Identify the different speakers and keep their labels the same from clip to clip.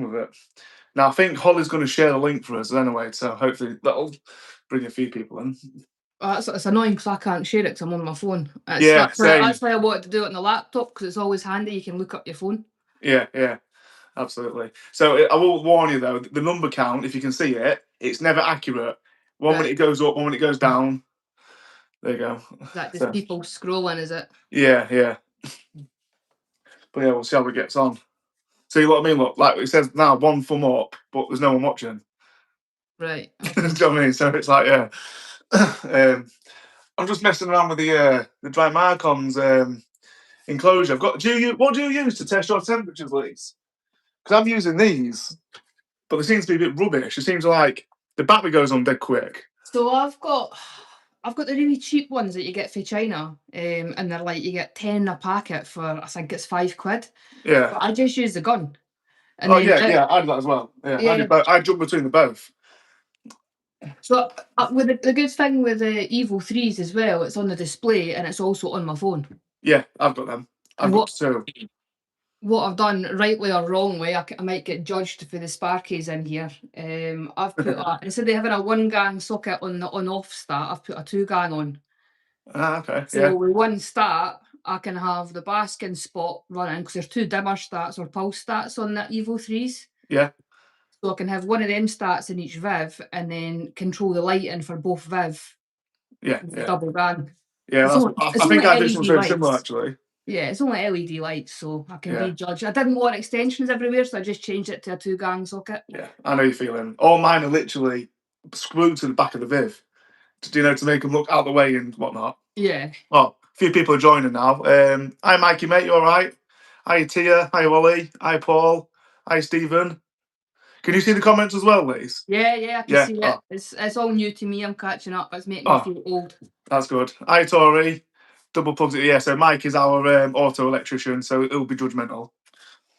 Speaker 1: with it. Now, I think Holly's going to share the link for us anyway, so hopefully that'll bring a few people in.
Speaker 2: It's annoying because I can't share it because I'm on my phone.
Speaker 1: Yeah, same.
Speaker 2: That's why I wanted to do it on the laptop, because it's always handy. You can look up your phone.
Speaker 1: Yeah, absolutely. So I will warn you though, the number count, if you can see it, it's never accurate. One minute it goes up, one minute it goes down. There you go.
Speaker 2: Is that just people scrolling, is it?
Speaker 1: Yeah. But yeah, we'll see how it gets on. See what I mean? Look, like it says now, 1 thumb up, but there's no one watching.
Speaker 2: Right.
Speaker 1: Do you know what I mean? So it's like, yeah. I'm just messing around with the dry Marcon's enclosure. What do you use to test your temperatures, Liz? Because I'm using these, but they seem to be a bit rubbish. It seems like the battery goes on dead quick.
Speaker 2: So I've got the really cheap ones that you get for China, and they're like, you get 10 a packet for, I think it's £5.
Speaker 1: Yeah.
Speaker 2: But I just use the gun.
Speaker 1: And I do that as well. Yeah. I jump between the both.
Speaker 2: So with the good thing with the Evo 3s as well, it's on the display and it's also on my phone.
Speaker 1: Yeah, I've got them.
Speaker 2: What I've done, rightly or wrongly, I might get judged for the Sparkies in here. I've put instead of having a 1-gang socket on the on-off start, I've put a 2-gang on.
Speaker 1: Okay.
Speaker 2: So with one start, I can have the basking spot running because there's 2 dimmer starts or pulse starts on the Evo 3s.
Speaker 1: Yeah.
Speaker 2: So I can have one of them starts in each Viv and then control the lighting for both Viv.
Speaker 1: Yeah.
Speaker 2: Double gang.
Speaker 1: Yeah, I think I did something similar actually.
Speaker 2: Yeah, it's only LED lights, so I can be judged. I didn't want extensions everywhere, so I just changed it to a 2-gang socket.
Speaker 1: Yeah, I know you're feeling. All mine are literally screwed to the back of the Viv, to make them look out the way and whatnot.
Speaker 2: Yeah.
Speaker 1: Well, a few people are joining now. Hi, Mikey, mate, you all right? Hi, Tia. Hi, Ollie. Hi, Paul. Hi, Stephen. Can you see the comments as well, Liz?
Speaker 2: Yeah, I can see it. It's all new to me. I'm catching up. It's making me feel old.
Speaker 1: That's good. Hi, Tori. Double plugs it. Yeah, so Mike is our auto electrician, so it'll be judgmental.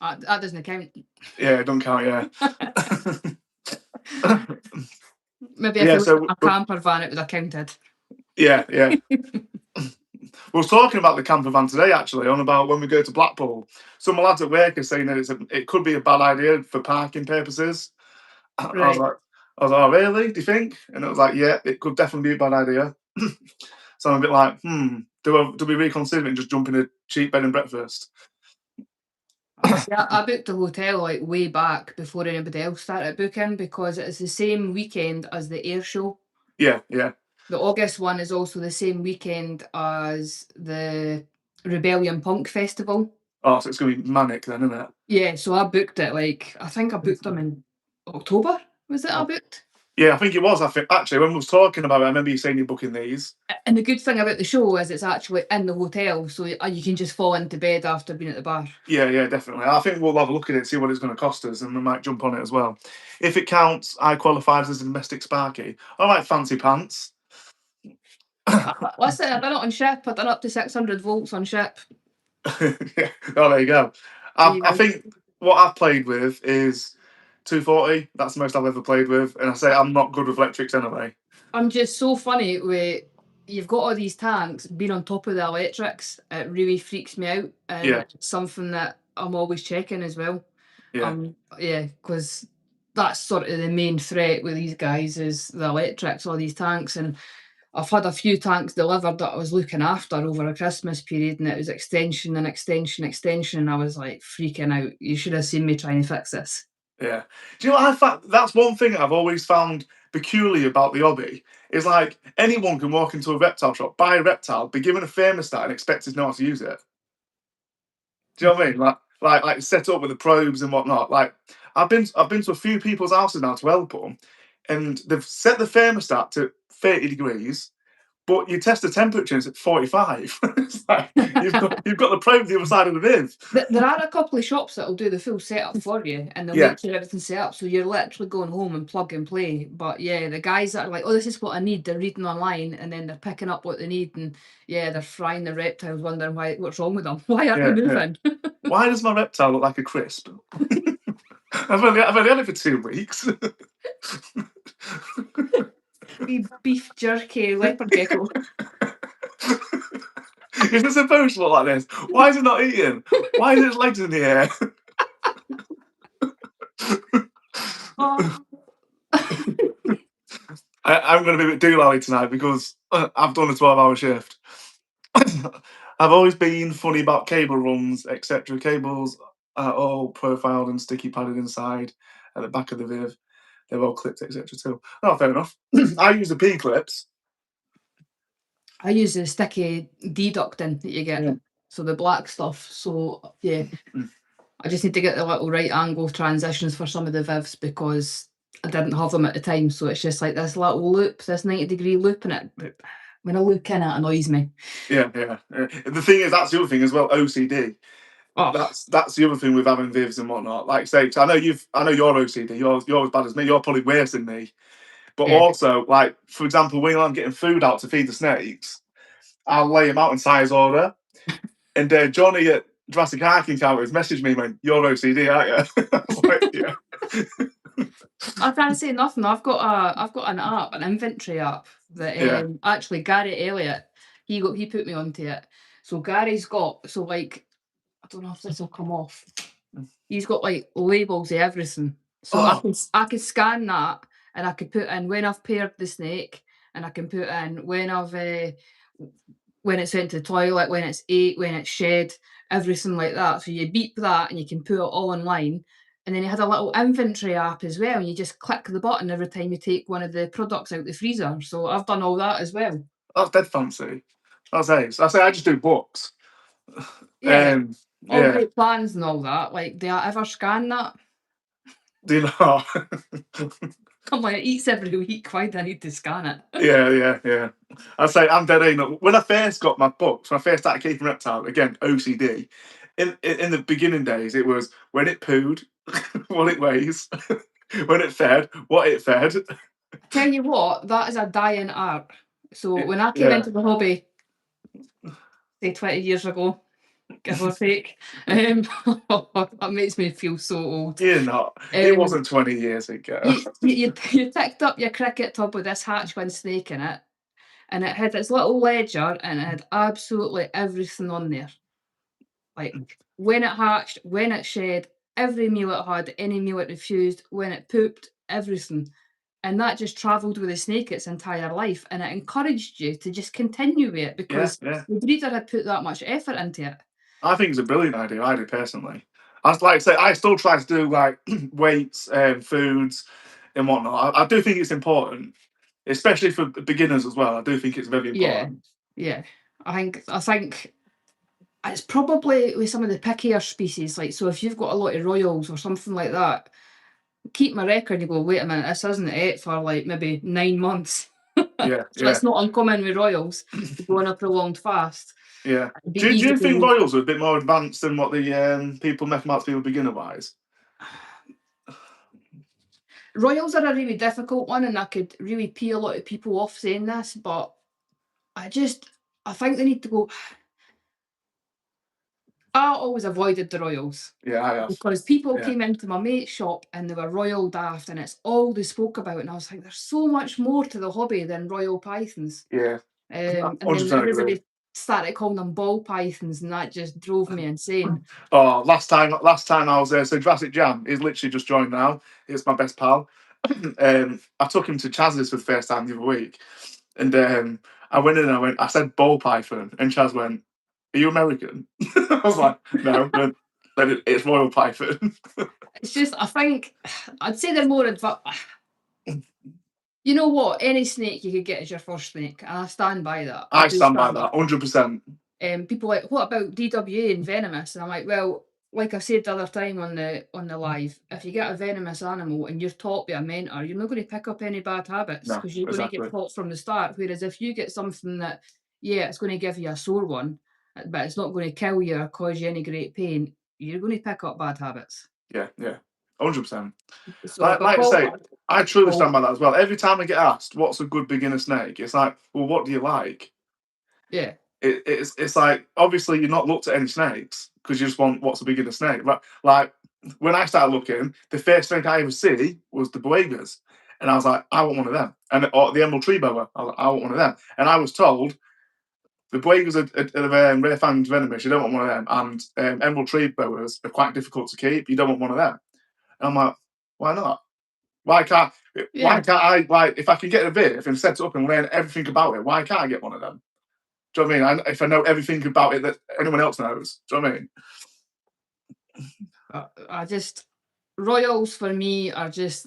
Speaker 2: That doesn't count.
Speaker 1: Yeah, it don't count, yeah.
Speaker 2: Maybe if it was a camper van, it would have counted.
Speaker 1: Yeah. We were talking about the camper van today, actually, on about when we go to Blackpool. Some lads at work are saying that it could be a bad idea for parking purposes. Right. I was like, oh, really? Do you think? And it was like, yeah, it could definitely be a bad idea. So I'm a bit like, do we reconsider it and just jump in a cheap bed and breakfast?
Speaker 2: I booked a hotel like way back before anybody else started booking because it's the same weekend as the air show.
Speaker 1: Yeah.
Speaker 2: The August one is also the same weekend as the Rebellion Punk Festival.
Speaker 1: Oh, so it's going to be manic then, isn't it?
Speaker 2: Yeah, so I booked it I think I booked them in October, was it I booked?
Speaker 1: Yeah, I think it was. I think actually when we was talking about it, I remember you saying you're booking these.
Speaker 2: And the good thing about the show is it's actually in the hotel, so you can just fall into bed after being at the bar.
Speaker 1: Yeah, definitely. I think we'll have a look at it, see what it's going to cost us, and we might jump on it as well. If it counts, I qualified as a domestic Sparky. All right, fancy pants.
Speaker 2: Listen, I've done it on ship. I've done up to 600 volts on ship.
Speaker 1: Yeah. Oh, there you go. I think what I've played with is 240. That's the most I've ever played with. And I say I'm not good with electrics anyway.
Speaker 2: I'm just so funny with you've got all these tanks being on top of the electrics. It really freaks me out. And it's something that I'm always checking as well. Yeah, because that's sort of the main threat with these guys is the electrics, all these tanks. And I've had a few tanks delivered that I was looking after over a Christmas period, and it was extension. And I was like freaking out. You should have seen me trying to fix this.
Speaker 1: Yeah. Do you know what that's one thing I've always found peculiar about the hobby is like anyone can walk into a reptile shop, buy a reptile, be given a thermostat and expect to know how to use it. Do you know what I mean? Like set up with the probes and whatnot. Like I've been to a few people's houses now to help them, and they've set the thermostat to 30 degrees, but you test the temperature and it's at 45. It's like, you've got the probe the other side of the Viv.
Speaker 2: There are a couple of shops that will do the full setup for you, and they'll make sure everything's set up, so you're literally going home and plug and play. But yeah, the guys that are like, oh, this is what I need, they're reading online, and then they're picking up what they need, and they're frying the reptiles, wondering what's wrong with them. Why aren't they moving?
Speaker 1: Why does my reptile look like a crisp? I've only had it for 2 weeks.
Speaker 2: Beef jerky leopard gecko.
Speaker 1: Is it supposed to look like this? Why is it not eating? Why is its legs in the air?
Speaker 2: Oh.
Speaker 1: I'm going to be a bit doolally tonight because I've done a 12-hour shift. I've always been funny about cable runs, etc. Cables are all profiled and sticky padded inside at the back of the Viv. They're all clipped, etc. too. Oh, fair enough. I use the P clips.
Speaker 2: I use the sticky deducting that you get. So the black stuff. So yeah. I just need to get the little right angle transitions for some of the Vivs because I didn't have them at the time. So it's just like this little loop, this 90-degree loop, and it when I look in, it annoys me.
Speaker 1: Yeah. The thing is, that's the other thing as well. OCD.
Speaker 2: Oh.
Speaker 1: That's the other thing with having Vivs and whatnot. Like say, I know you're OCD. You're as bad as me. You're probably worse than me. But also, like for example, when I'm getting food out to feed the snakes, I'll lay them out in size order. And Johnny at Jurassic Park Encounters messaged me when you're OCD, aren't you? I was like, yeah.
Speaker 2: I can't say nothing. I've got an app, an inventory app that actually Gary Elliott, he put me onto it. So Gary's got like I don't know if this will come off. He's got like labels of everything. So I could scan that and I could put in when I've paired the snake and I can put in when when it's went to the toilet, when it's ate, when it's shed, everything like that. So you beep that and you can put it all online. And then he had a little inventory app as well. And you just click the button every time you take one of the products out the freezer. So I've done all that as well.
Speaker 1: That's dead fancy. That's ace. I just do books.
Speaker 2: Yeah. All great plans and all that. Like, do I ever scan that?
Speaker 1: Do you know?
Speaker 2: I'm like, it eats every week. Why do I need to scan it?
Speaker 1: Yeah. I say I'm dead in. When I first got my books, when I first started keeping reptile, again OCD. In the beginning days, it was when it pooed, what it weighs, when it fed, what it fed.
Speaker 2: Tell you what, that is a dying art. So when I came into the hobby, say 20 years ago, give or take, that makes me feel so old.
Speaker 1: You're not. It wasn't 20 years ago.
Speaker 2: You picked up your cricket tub with this hatchling snake in it, and it had its little ledger, and it had absolutely everything on there. Like when it hatched, when it shed, every meal it had, any meal it refused, when it pooped, everything. And that just travelled with the snake its entire life, and it encouraged you to just continue with it because the breeder had put that much effort into it.
Speaker 1: I think it's a brilliant idea. I do personally. I still try to do like weights, foods, and whatnot. I do think it's important, especially for beginners as well. I do think it's very important.
Speaker 2: Yeah. I think it's probably with some of the pickier species. Like, so if you've got a lot of royals or something like that, keep my record. You go, wait a minute, this isn't it for like maybe 9 months. So it's not uncommon with royals to go on a prolonged fast.
Speaker 1: Yeah. Do you think royals are a bit more advanced than what the people make them out to be beginner wise?
Speaker 2: Royals are a really difficult one, and I could really pee a lot of people off saying this, but I think they need to go. I always avoided the royals.
Speaker 1: Yeah, I have.
Speaker 2: Because people came into my mate's shop and they were royal daft, and it's all they spoke about. And I was like, there's so much more to the hobby than royal pythons.
Speaker 1: Yeah.
Speaker 2: And then everybody started calling them ball pythons, and that just drove me insane.
Speaker 1: Oh, last time I was there, so Jurassic Jam is literally just joined now. It's my best pal. I took him to Chaz's for the first time the other week, and I went in and I said ball python, and Chaz went, "Are you American?" I was like, "No." Then it's royal python.
Speaker 2: It's just, I think I'd say they're more advanced. You know what? Any snake you could get as your first snake, and I stand by that.
Speaker 1: I stand by that 100%.
Speaker 2: People are like, what about DWA and Venomous? And I'm like, well, like I said the other time on the live, if you get a venomous animal and you're taught by a mentor, you're not going to pick up any bad habits because you're going to get taught from the start. Whereas if you get something that, it's going to give you a sore one, but it's not going to kill you or cause you any great pain, you're going to pick up bad habits.
Speaker 1: Yeah, 100%.
Speaker 2: So
Speaker 1: like I say, I truly stand by that as well. Every time I get asked what's a good beginner snake, it's like, well, what do you like?
Speaker 2: Yeah.
Speaker 1: It's like, obviously you're not looked at any snakes because you just want what's a beginner snake. But like when I started looking, the first snake I ever see was the Boegas. And I was like, I want one of them. Or the emerald tree boa, I want one of them. And I was told the Boegas are rare fanged venomous, you don't want one of them. And emerald tree boas are quite difficult to keep, you don't want one of them. And I'm like, why not? Why can't
Speaker 2: Yeah.
Speaker 1: I, like, if I can get a VIF and set it up and learn everything about it, why can't I get one of them? Do you know what I mean? If I know everything about it that anyone else knows. Do you know what I mean?
Speaker 2: I just royals for me are just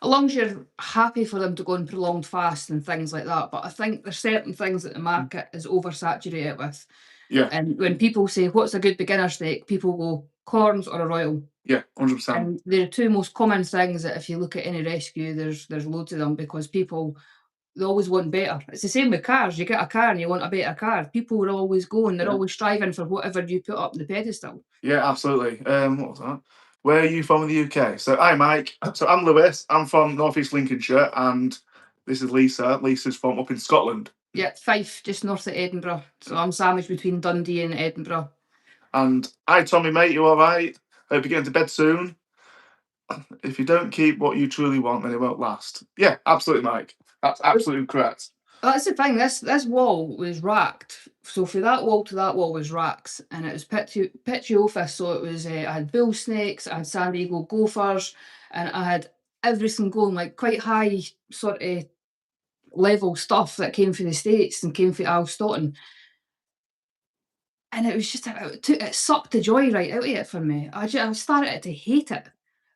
Speaker 2: as long as you're happy for them to go on prolonged fast and things like that. But I think there's certain things that the market is oversaturated with.
Speaker 1: Yeah.
Speaker 2: And when people say, what's a good beginner steak? People go, corns or a royal.
Speaker 1: Yeah, 100%.
Speaker 2: And they're two most common things that if you look at any rescue, there's loads of them because people, they always want better. It's the same with cars. You get a car and you want a better car. People will always go and they're always striving for whatever you put up the pedestal.
Speaker 1: Yeah, absolutely. What was that? Where are you from in the UK? So, hi, Mike. So, I'm Lewis. I'm from North East Lincolnshire, and this is Lisa. Lisa's from up in Scotland.
Speaker 2: Yeah, Fife, just north of Edinburgh. So I'm sandwiched between Dundee and Edinburgh.
Speaker 1: And hi, Tommy, mate. You all right? Hope you're getting to bed soon. If you don't keep what you truly want, then it won't last. Yeah, absolutely, Mike. That's absolutely correct.
Speaker 2: That's the thing. This wall was racked. So from that wall to that wall was racks, and it was pitchy office. So it was I had bull snakes, I had San Diego gophers, and I had everything going like quite high sort of level stuff that came from the States and came from Al Stoughton. And it was just it sucked the joy right out of it for me. I started to hate it.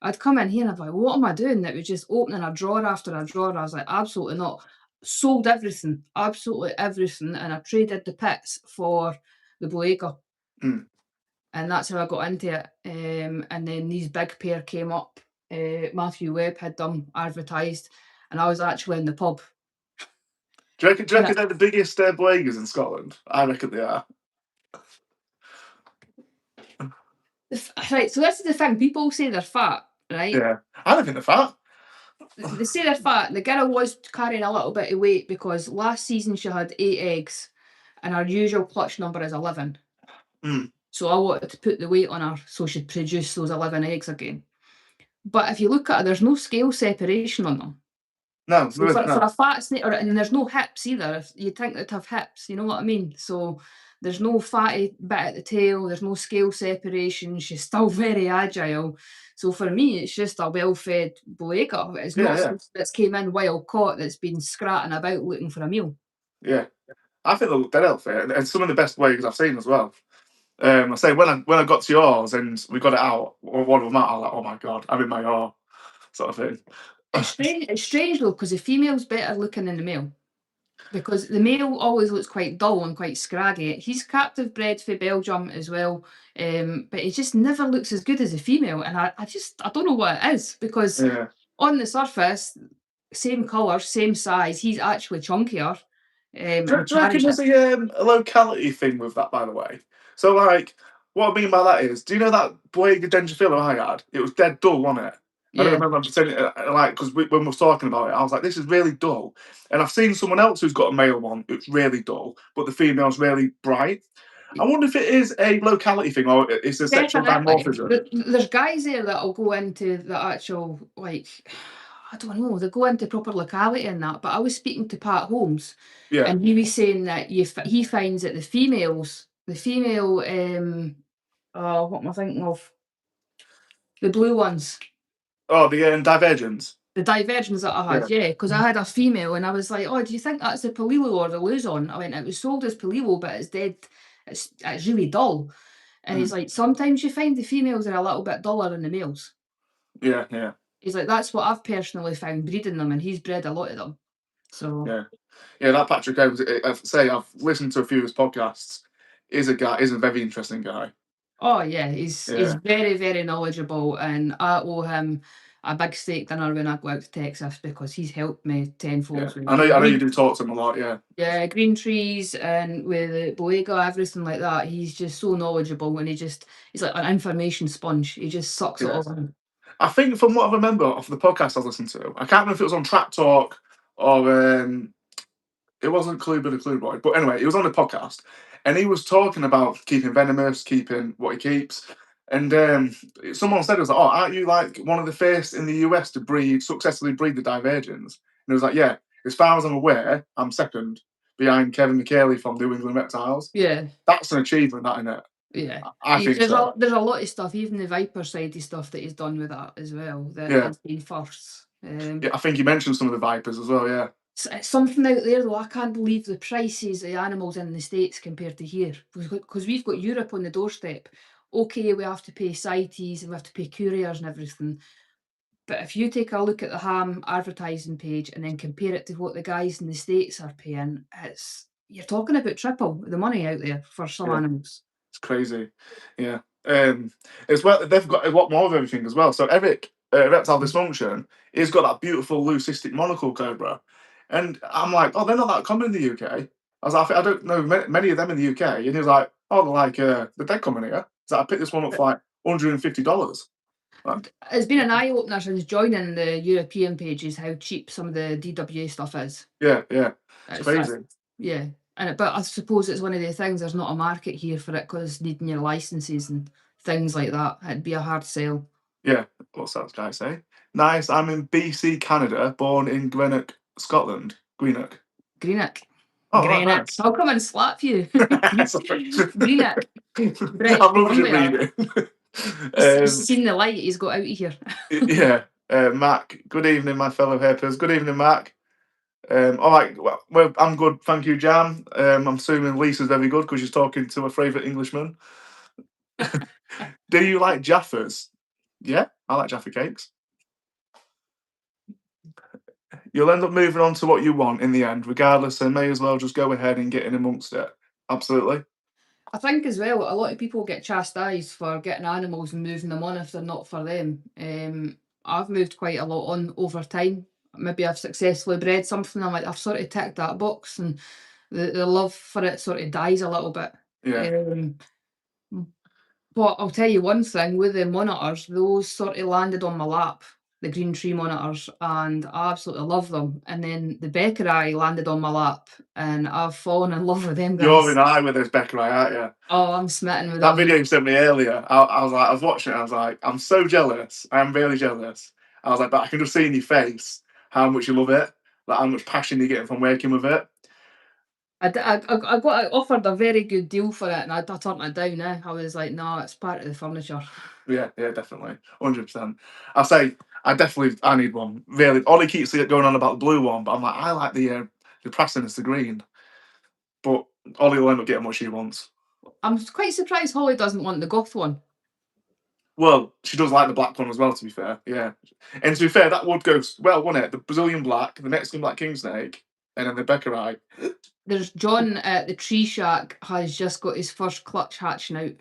Speaker 2: I'd come in here and I'd be like, "What am I doing?" It was just opening a drawer after a drawer. I was like, "Absolutely not." Sold everything, absolutely everything, and I traded the pits for the Boega,
Speaker 1: Mm.
Speaker 2: and that's how I got into it. And then these big pair came up. Matthew Webb had them advertised, and I was actually in the pub.
Speaker 1: Do you reckon they're the biggest Boegas in Scotland? I reckon they are.
Speaker 2: Right, so this is the thing. People say they're fat, right?
Speaker 1: Yeah, I don't think they're fat.
Speaker 2: They say they're fat. The girl was carrying a little bit of weight because last season she had 8 eggs and her usual clutch number is 11.
Speaker 1: Mm.
Speaker 2: So I wanted to put the weight on her so she'd produce those 11 eggs again. But if you look at her, there's no scale separation on them.
Speaker 1: No,
Speaker 2: So for a fat snake, and there's no hips either. You'd think they'd have hips, you know what I mean? So there's no fatty bit at the tail, there's no scale separation. She's still very agile. So for me, it's just a well-fed Boega. It's not something that's came in wild caught that's been scratting about looking for a meal.
Speaker 1: Yeah, I think they're healthy, and some of the best Boegas I've seen as well. I say when I got to yours and we got it out, or one of them out, I was like, oh my god, I'm in my awe, sort of thing.
Speaker 2: It's strange though, because the female's better looking than the male. Because the male always looks quite dull and quite scraggy. He's captive bred for Belgium as well, but he just never looks as good as a female. And I don't know what it is because on the surface, same colour, same size, he's actually chunkier.
Speaker 1: Do you reckon there's a locality thing with that, by the way? So, like, what I mean by that is, do you know that Boega Dendrophila I had? It was dead dull, wasn't it? I don't remember saying it, like, because when we was talking about it, I was like, this is really dull. And I've seen someone else who's got a male one, it's really dull, but the female's really bright. I wonder if it is a locality thing or it's a sexual dimorphism.
Speaker 2: There's guys there that'll go into the actual, like, I don't know, they go into proper locality and that. But I was speaking to Pat Holmes, and he was saying that he finds that the female, what am I thinking of? The blue ones.
Speaker 1: Oh, the divergence.
Speaker 2: The divergence that I had, because I had a female and I was like, "Oh, do you think that's the Palilo or the Luzon?" I went, "It was sold as Palilo, but it's dead. It's really dull." And he's like, "Sometimes you find the females are a little bit duller than the males."
Speaker 1: Yeah.
Speaker 2: He's like, "That's what I've personally found breeding them," and he's bred a lot of them. So
Speaker 1: yeah, that Patrick Evans. I've listened to a few of his podcasts. He's a very interesting guy.
Speaker 2: Oh yeah, he's very, very knowledgeable, and I owe him a big steak dinner when I go out to Texas because he's helped me tenfold.
Speaker 1: Yeah. I know you do talk to him a lot,
Speaker 2: Yeah, green trees and with the Boega, everything like that. He's just so knowledgeable, and he's like an information sponge. He just sucks it all in.
Speaker 1: I think from what I remember of the podcast I listened to, I can't remember if it was on Track Talk or it wasn't Clue But a Clue Boy, but anyway, it was on a podcast, and he was talking about keeping Venomous, keeping what he keeps, and someone said, "It was like, oh, aren't you like one of the first in the US to successfully breed the divergence?" And it was like, "Yeah, as far as I'm aware, I'm second behind Kevin McKaylee from New England Reptiles."
Speaker 2: Yeah,
Speaker 1: that's an achievement, that, isn't it?
Speaker 2: Yeah.
Speaker 1: I think so.
Speaker 2: There's a lot of stuff, even the viper sidey stuff that he's done with that as well, that
Speaker 1: Yeah.
Speaker 2: has been firsts.
Speaker 1: Yeah, I think you mentioned some of the vipers as well, yeah.
Speaker 2: It's something out there though, I can't believe the prices of animals in the States compared to here. Because we've got Europe on the doorstep. Okay, we have to pay CITES and we have to pay couriers and everything. But if you take a look at the ham advertising page and then compare it to what the guys in the States are paying, you're talking about triple the money out there for some
Speaker 1: Yeah.
Speaker 2: animals.
Speaker 1: It's crazy. Yeah. As well, they've got a lot more of everything as well. So Eric, Reptile Dysfunction, he's got that beautiful leucistic monocle cobra. And I'm like, oh, they're not that common in the UK. I was like, I don't know many of them in the UK. And he was like, oh, they're like, they're dead common here. So I picked this one up for like $150. Like,
Speaker 2: It's been an eye opener since joining the European pages how cheap some of the DWA stuff is.
Speaker 1: yeah, it's
Speaker 2: It's
Speaker 1: crazy.
Speaker 2: yeah, but I suppose it's one of the things. There's not a market here for it because needing your licenses and things like that. It'd be a hard sell.
Speaker 1: Yeah, what's that guy say? Nice. I'm in BC, Canada, born in Greenock, Scotland. Greenock.
Speaker 2: Greenock.
Speaker 1: Oh, right,
Speaker 2: Greenock.
Speaker 1: nice.
Speaker 2: I'll come and slap you.
Speaker 1: Sorry.
Speaker 2: Greenock. British
Speaker 1: I'm rubbish at
Speaker 2: Columbia.
Speaker 1: reading.
Speaker 2: He's seen the light. He's got out of here.
Speaker 1: Yeah. Mac, good evening, my fellow hippers. Good evening, Mac. All right, well, I'm good, thank you, Jam. I'm assuming Lisa's very good because she's talking to a favourite Englishman. Do you like Jaffas? Yeah, I like Jaffa cakes. You'll end up moving on to what you want in the end, regardless, so may as well just go ahead and get in amongst it. Absolutely.
Speaker 2: I think as well, a lot of people get chastised for getting animals and moving them on if they're not for them. I've moved quite a lot on over time. Maybe I've successfully bred something. I'm like, I've sort of ticked that box, and the love for it sort of dies a little bit.
Speaker 1: Yeah.
Speaker 2: But I'll tell you one thing with the monitors, those sort of landed on my lap, the green tree monitors, and I absolutely love them. And then the Beckerai landed on my lap, and I've fallen in love with them
Speaker 1: You're
Speaker 2: guys.
Speaker 1: in eye with this Beckerai, aren't you?
Speaker 2: Oh, I'm smitten with
Speaker 1: That
Speaker 2: them.
Speaker 1: video you sent me earlier, I was watching it, I was like, I'm so jealous. I'm really jealous. I was like, but I can just see in your face how much you love it, like how much passion you're getting from working with it.
Speaker 2: I got offered a very good deal for it, and I turned it down. I was like, no, it's part of the furniture.
Speaker 1: Yeah, definitely, 100%. I need one. Really, Ollie keeps going on about the blue one, but I'm like, I like the Preston's the green, but Ollie will end up getting what she wants.
Speaker 2: I'm quite surprised Holly doesn't want the goth one.
Speaker 1: Well, she does like the black one as well, to be fair. Yeah. And to be fair, that would go well, wouldn't it? The Brazilian black, the Mexican black king snake, and then the Beckerai.
Speaker 2: There's John at the Tree Shack has just got his first clutch hatching out.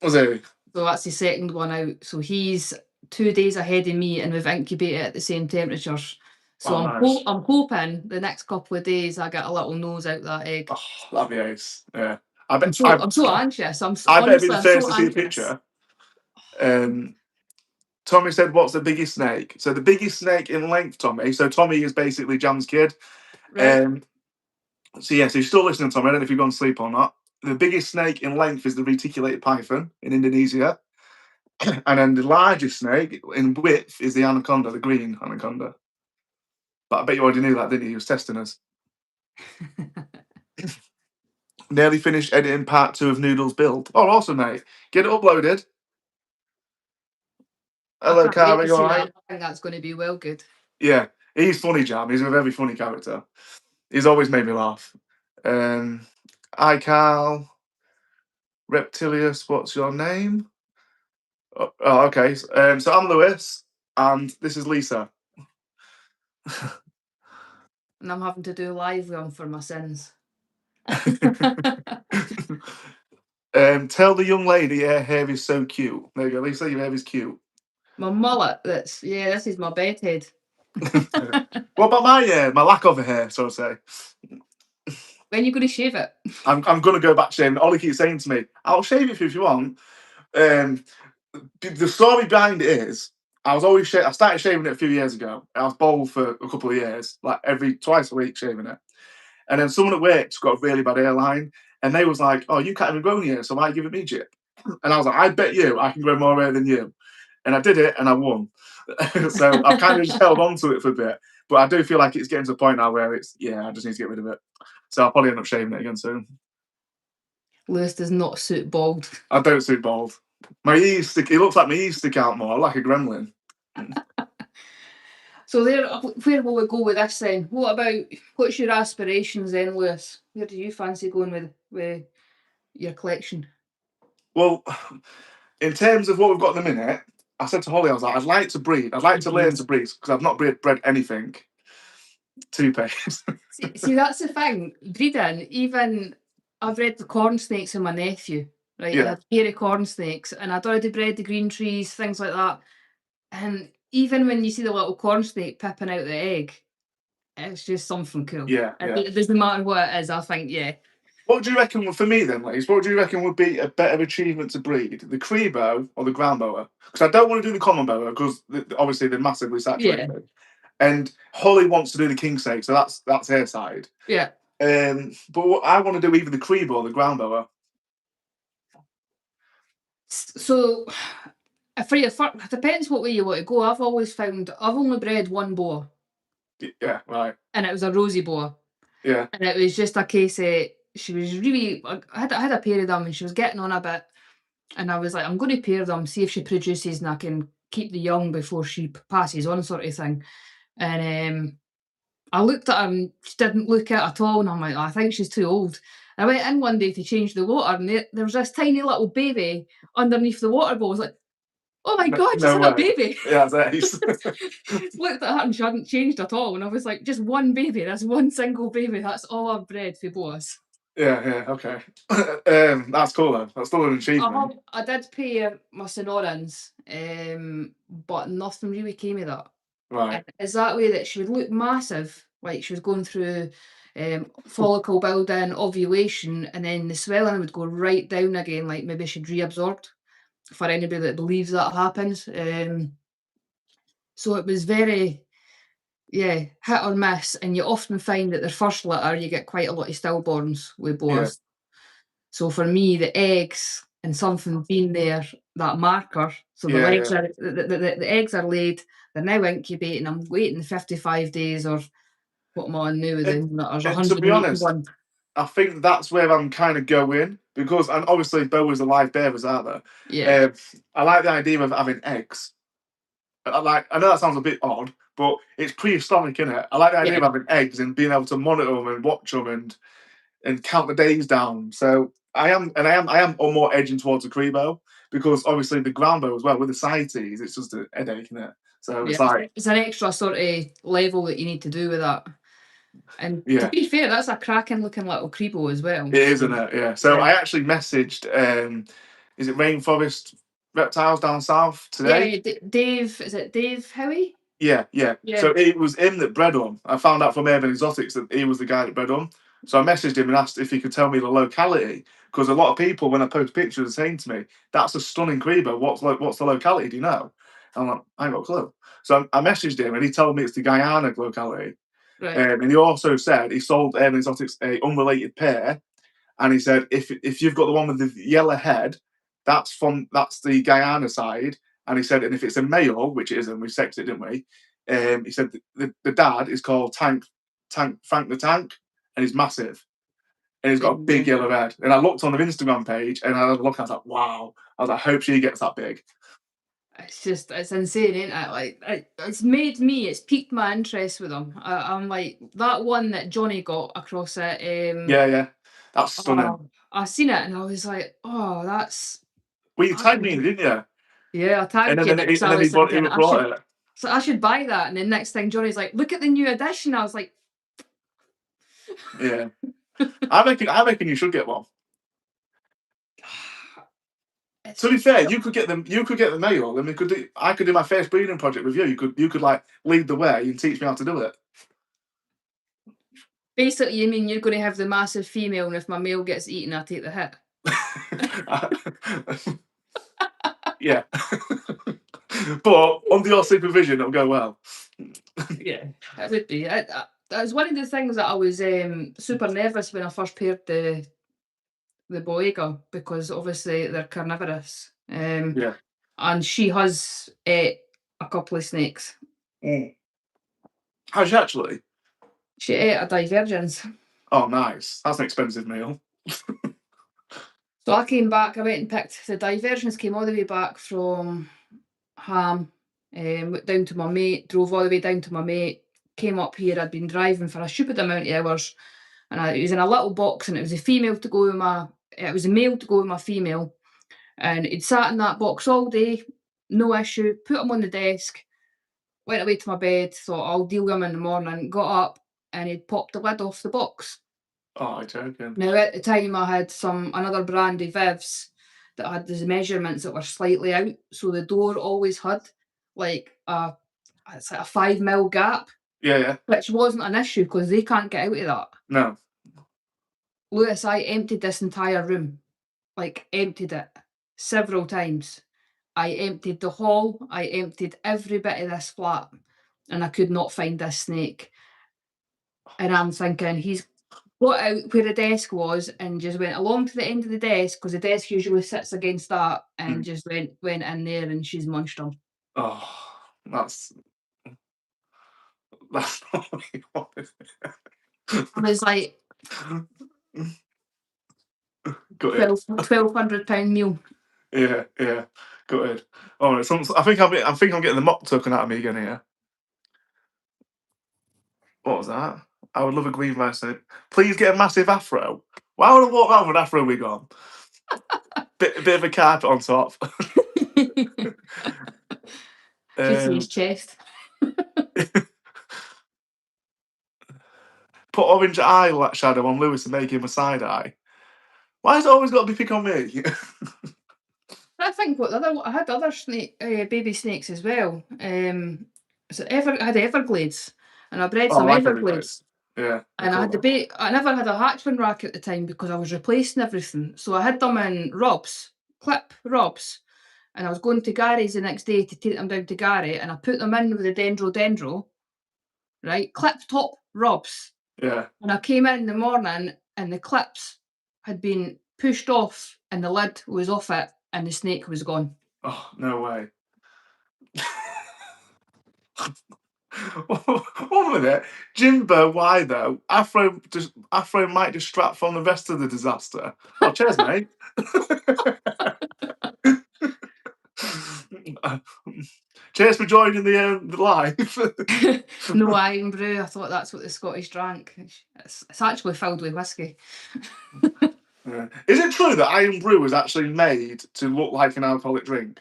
Speaker 1: Was it?
Speaker 2: So that's the second one out. So he's 2 days ahead of me, and we've incubated at the same temperatures. So
Speaker 1: nice.
Speaker 2: I'm hoping the next couple of days I get a little nose out that egg.
Speaker 1: Oh, that'd be ace. Yeah.
Speaker 2: I'm so anxious.
Speaker 1: I better be
Speaker 2: Honestly,
Speaker 1: the
Speaker 2: I'm
Speaker 1: first
Speaker 2: so
Speaker 1: to see a
Speaker 2: anxious.
Speaker 1: picture. Tommy said, "What's the biggest snake?" So the biggest snake in length, Tommy. So Tommy is basically Jam's kid.
Speaker 2: Right.
Speaker 1: So yeah, so you're still listening, Tommy. I don't know if you've gone to sleep or not. The biggest snake in length is the reticulated python in Indonesia, and then the largest snake in width is the anaconda, the green anaconda. But I bet you already knew that, didn't you? He was testing us. Nearly finished editing part 2 of Noodle's build. Oh, awesome, mate. Get it uploaded. Hello, Carrie, all right?
Speaker 2: I think that's going to be well good.
Speaker 1: Yeah, he's funny, Jam. He's a very funny character. He's always made me laugh. Hi, Carl. Reptilius, what's your name? Oh, okay. So I'm Lewis, and this is Lisa.
Speaker 2: And I'm having to do live one for my sins.
Speaker 1: Tell the young lady her hair is so cute. There you go, Lisa. Your hair is cute.
Speaker 2: My mullet. This is my bed head.
Speaker 1: What about my hair? My lack of a hair, so to say.
Speaker 2: When are you going to shave it?
Speaker 1: I'm going to go back shaving. Ollie keeps saying to me, "I'll shave it if you want." The story behind it is, I started shaving it a few years ago. I was bald for a couple of years, like twice a week shaving it. And then someone at work's got a really bad hairline, and they was like, "Oh, you can't even grow any hair, so why give it me, Jip?" And I was like, "I bet you I can grow more hair than you." And I did it, and I won. So I've kind of just held on to it for a bit. But I do feel like it's getting to the point now where I just need to get rid of it. So I'll probably end up shaving it again soon.
Speaker 2: Lewis does not suit bald.
Speaker 1: I don't suit bald. My ears stick. It looks like my ears stick out more, like a gremlin.
Speaker 2: So where will we go with this then? What's your aspirations then, Lewis? Where do you fancy going with your collection?
Speaker 1: Well, in terms of what we've got in the minute, I said to Holly, I was like, I'd like to breed. I'd like to learn to breed because I've not bred anything. Toupees.
Speaker 2: see, that's the thing. Breeding, even I've bred the corn snakes in my nephew, right?
Speaker 1: Yeah.
Speaker 2: I had hairy corn snakes, and I'd already bred the green trees, things like that. And even when you see the little corn snake pipping out the egg, it's just something cool.
Speaker 1: Yeah.
Speaker 2: It doesn't matter what it is, I think, yeah.
Speaker 1: What do you reckon, for me then, ladies, what do you reckon would be a better achievement to breed? The Crebo or the ground boa? Because I don't want to do the common boa because obviously they're massively saturated. Yeah. And Holly wants to do the king snake, so that's her side.
Speaker 2: Yeah.
Speaker 1: But what I want to do either the Crebo or the ground boa.
Speaker 2: So, it depends what way you want to go. I've always found I've only bred one boa.
Speaker 1: Yeah, right.
Speaker 2: And it was a rosy boa.
Speaker 1: Yeah.
Speaker 2: And it was just a case of she was really. I had a pair of them, and she was getting on a bit. And I was like, I'm going to pair them, see if she produces, and I can keep the young before she passes on, sort of thing. And I looked at her, and she didn't look at all. And I'm like, I think she's too old. I went in one day to change the water, and there was this tiny little baby underneath the water bowl. I was like, oh my God, she's had a baby.
Speaker 1: Yeah, that's
Speaker 2: Looked at her and she hadn't changed at all. And I was like, just one baby. That's one single baby. That's all I've bred for boas.
Speaker 1: Yeah, okay. That's cool though. That's still an achievement.
Speaker 2: I did pair my Sonorans, but nothing really came of that.
Speaker 1: Right.
Speaker 2: Is that way that she would look massive, like she was going through follicle building, ovulation, and then the swelling would go right down again, like maybe she'd reabsorbed. For anybody that believes that happens. So it was very, hit or miss, and you often find that their first litter, you get quite a lot of stillborns with boas. Yeah. So for me, the eggs and something being there, that marker, so the eggs are the eggs are laid, they're now incubating, I'm waiting 55 days or what am I on now with them?
Speaker 1: And to be honest, I think that's where I'm kind of going because, and obviously boas are live bearers, aren't they?
Speaker 2: Yeah.
Speaker 1: I like the idea of having eggs. I know that sounds a bit odd, but it's prehistoric, isn't it? I like the idea of having eggs and being able to monitor them and watch them and count the days down. So I am more edging towards the Crebo because obviously the ground boa as well with the CITES, it's just a headache, isn't it? So it's like
Speaker 2: it's an extra sort of level that you need to do with that. And to be fair, that's a cracking looking little Crebo as well.
Speaker 1: It is, isn't it? Yeah. So I actually messaged, is it Rainforest Reptiles down south today?
Speaker 2: Yeah, Dave, is it Dave Howie?
Speaker 1: Yeah. So it was him that bred them. I found out from Urban Exotics that he was the guy that bred them. So I messaged him and asked if he could tell me the locality. Because a lot of people, when I post pictures, are saying to me, that's a stunning Crebo. What's the locality? Do you know? I'm like, I ain't got a clue. So I messaged him and he told me it's the Guyana locality. Right. And he also said he sold Urban Exotics a unrelated pair. And he said, if you've got the one with the yellow head, that's the Guyana side. And he said, and if it's a male, which it isn't, we sexed it, didn't we? He said the dad is called Frank the Tank, and he's massive. And he's got a big yellow head. And I looked on the Instagram page and I had a look, and I was like, wow. I was like, I hope she gets that big.
Speaker 2: It's insane, isn't it? Like, it's piqued my interest with them. I'm like, that one that Johnny got across it.
Speaker 1: Yeah. That's stunning.
Speaker 2: I seen it and I was like, oh, that's.
Speaker 1: Well, you tagged me in, didn't you?
Speaker 2: Yeah, I tagged you.
Speaker 1: And then he brought it.
Speaker 2: So I should buy that. And then next thing Johnny's like, look at the new edition. I was like,
Speaker 1: yeah. I reckon you should get one. To be fair, you could get the male, and I could do my first breeding project with you. You could like lead the way and teach me how to do it.
Speaker 2: Basically, you mean you're going to have the massive female, and if my male gets eaten, I take the hit.
Speaker 1: Yeah. But under your supervision, it'll go well.
Speaker 2: Yeah, it would be. That was one of the things that I was super nervous when I first paired the Boega, because obviously they're carnivorous. And she has ate a couple of snakes.
Speaker 1: Has she actually?
Speaker 2: She ate a divergence.
Speaker 1: Oh, nice. That's an expensive meal.
Speaker 2: So I came back, I went and picked the diversions, came all the way back from Ham, went down to my mate, drove all the way down to my mate, came up here, I'd been driving for a stupid amount of hours, and it was in a little box, and it was a male to go with my female, and he'd sat in that box all day, no issue, put him on the desk, went away to my bed, thought I'll deal with him in the morning, got up, and he'd popped the lid off the box.
Speaker 1: Oh, joking.
Speaker 2: Now, at the time, I had another brand of Vivs that had these measurements that were slightly out, so the door always had like it's like a 5 mil gap.
Speaker 1: Yeah.
Speaker 2: Which wasn't an issue because they can't get out of that.
Speaker 1: No.
Speaker 2: Lewis, I emptied this entire room, like emptied it several times. I emptied the hall, I emptied every bit of this flat, and I could not find this snake. And I'm thinking, he's got out where the desk was and just went along to the end of the desk, because the desk usually sits against that, and just went in there, and she's munched him.
Speaker 1: Oh, that's not what you wanted.
Speaker 2: I was like, £1,200 meal.
Speaker 1: Yeah, good. Oh, I think I'm getting the mock token out of me again here. What was that? I would love a green license. Please get a massive afro. Why would I walk around with an afro wig on? bit of a carpet on top.
Speaker 2: Just see his chest.
Speaker 1: Put orange eyeshadow on Lewis and make him a side eye. Why has it always got to be pick on me?
Speaker 2: I think I had other baby snakes as well. I had Everglades, and I bred some Everglades.
Speaker 1: Yeah.
Speaker 2: And I never had a hatchling rack at the time because I was replacing everything. So I had them in clip robs, and I was going to Gary's the next day to take them down to Gary, and I put them in with the dendro, right? Clip top robs.
Speaker 1: Yeah.
Speaker 2: And I came in the morning, and the clips had been pushed off, and the lid was off it, and the snake was gone.
Speaker 1: Oh, no way. One minute, Jimbo, why though? Afro might distract from the rest of the disaster. Oh, cheers, mate. Cheers for joining the live.
Speaker 2: No iron brew. I thought that's what the Scottish drank. It's actually filled with whiskey.
Speaker 1: Yeah. Is it true that iron brew was actually made to look like an alcoholic drink?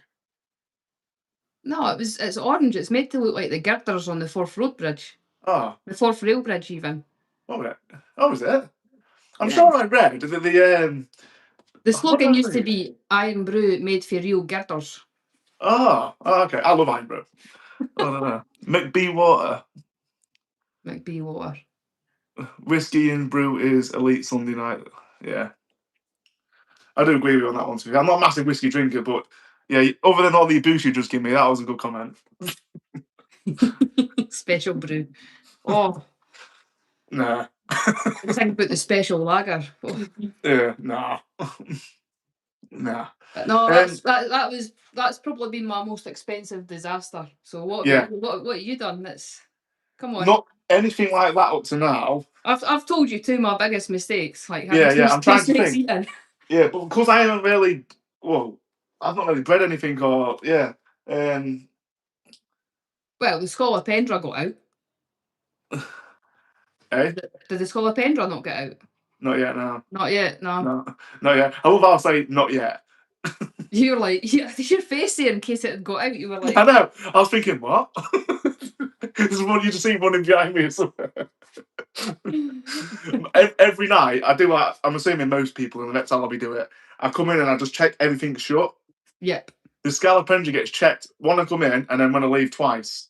Speaker 2: No, it's orange. It's made to look like the girders on the Forth Road Bridge.
Speaker 1: Oh.
Speaker 2: The Forth Rail Bridge, even.
Speaker 1: Oh, is it? I'm sure I read that
Speaker 2: the slogan used to be iron brew made for real girders.
Speaker 1: Oh, okay. I love iron brew. I don't know. McBee water.
Speaker 2: McBee water.
Speaker 1: Whiskey and brew is elite Sunday night. Yeah. I do agree with you on that one too. I'm not a massive whiskey drinker, but yeah, other than all the abuse you just gave me, that was a good comment.
Speaker 2: Special brew. Oh.
Speaker 1: Nah.
Speaker 2: I was thinking about the special lager.
Speaker 1: Oh. Yeah, nah. Nah.
Speaker 2: But no, that's probably been my most expensive disaster. So what have you done? Come on.
Speaker 1: Not anything like that up to now.
Speaker 2: I've told you two of my biggest mistakes. Like
Speaker 1: I'm trying to think. Eating. Yeah, but because I haven't really, I've not really bred anything or
Speaker 2: Well, the Scolopendra got out.
Speaker 1: Eh?
Speaker 2: Did the Scolopendra not get out?
Speaker 1: Not yet, no.
Speaker 2: Not yet, no.
Speaker 1: No, not yet. I love how I say not yet.
Speaker 2: You're like, your face there in case it had got out. You were like,
Speaker 1: I know. I was thinking, what? This is one you just see running behind me or something. Every night, I do like, I'm assuming most people in the reptile lobby do it. I come in and I just check everything shut.
Speaker 2: Yep.
Speaker 1: The Scolopendra gets checked when I come in and then when I leave twice.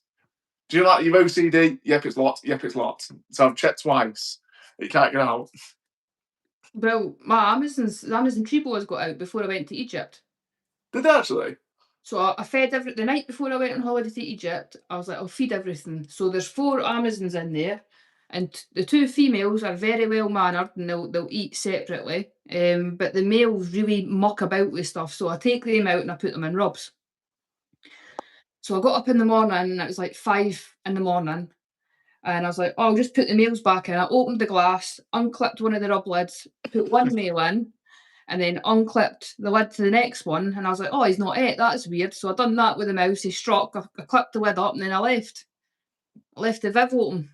Speaker 1: Do you like your OCD? Yep, it's locked. Yep, it's locked. So I've checked twice. It can't get out.
Speaker 2: Well, my Amazon tree boas got out before I went to Egypt.
Speaker 1: Did they actually?
Speaker 2: So I fed the night before I went on holiday to Egypt. I was like, I'll feed everything. So there's 4 Amazons in there, and the 2 females are very well mannered, and they'll eat separately. But the males really muck about with stuff. So I take them out and I put them in rubs. So I got up in the morning, and it was like 5 in the morning. And I was like, oh, I'll just put the males back in. I opened the glass, unclipped one of the rub lids, put one male in, and then unclipped the lid to the next one, and I was like, "Oh, he's not ate. That's weird." So I done that with the mouse. He struck. I clipped the lid up, and then I left. I left the viv open.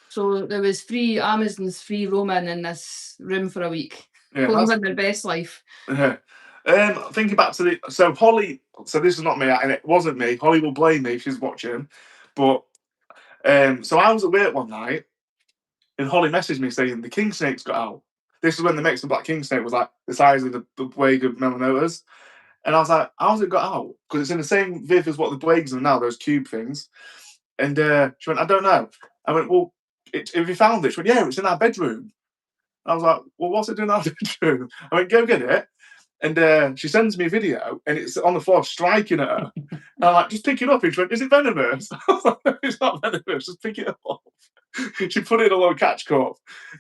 Speaker 2: So there was 3 Amazons free roaming in this room for a week, living their best life.
Speaker 1: Thinking back to so Holly. So this is not me, and it wasn't me. Holly will blame me if she's watching. But so I was at work one night, and Holly messaged me saying the king snake's got out. This is when the Mexican black king snake was like the size of the Boeg of melanotas. And I was like, how's it got out? Because it's in the same viv as what the Boegs are now, those cube things. And she went, I don't know. I went, well, have you found it? She went, yeah, it's in our bedroom. I was like, well, what's it doing in our bedroom? I went, go get it. And she sends me a video, and it's on the floor striking at her. And I'm like, just pick it up. And she went, is it venomous? I was like, no, it's not venomous. Just pick it up. She put it in a little catch cup.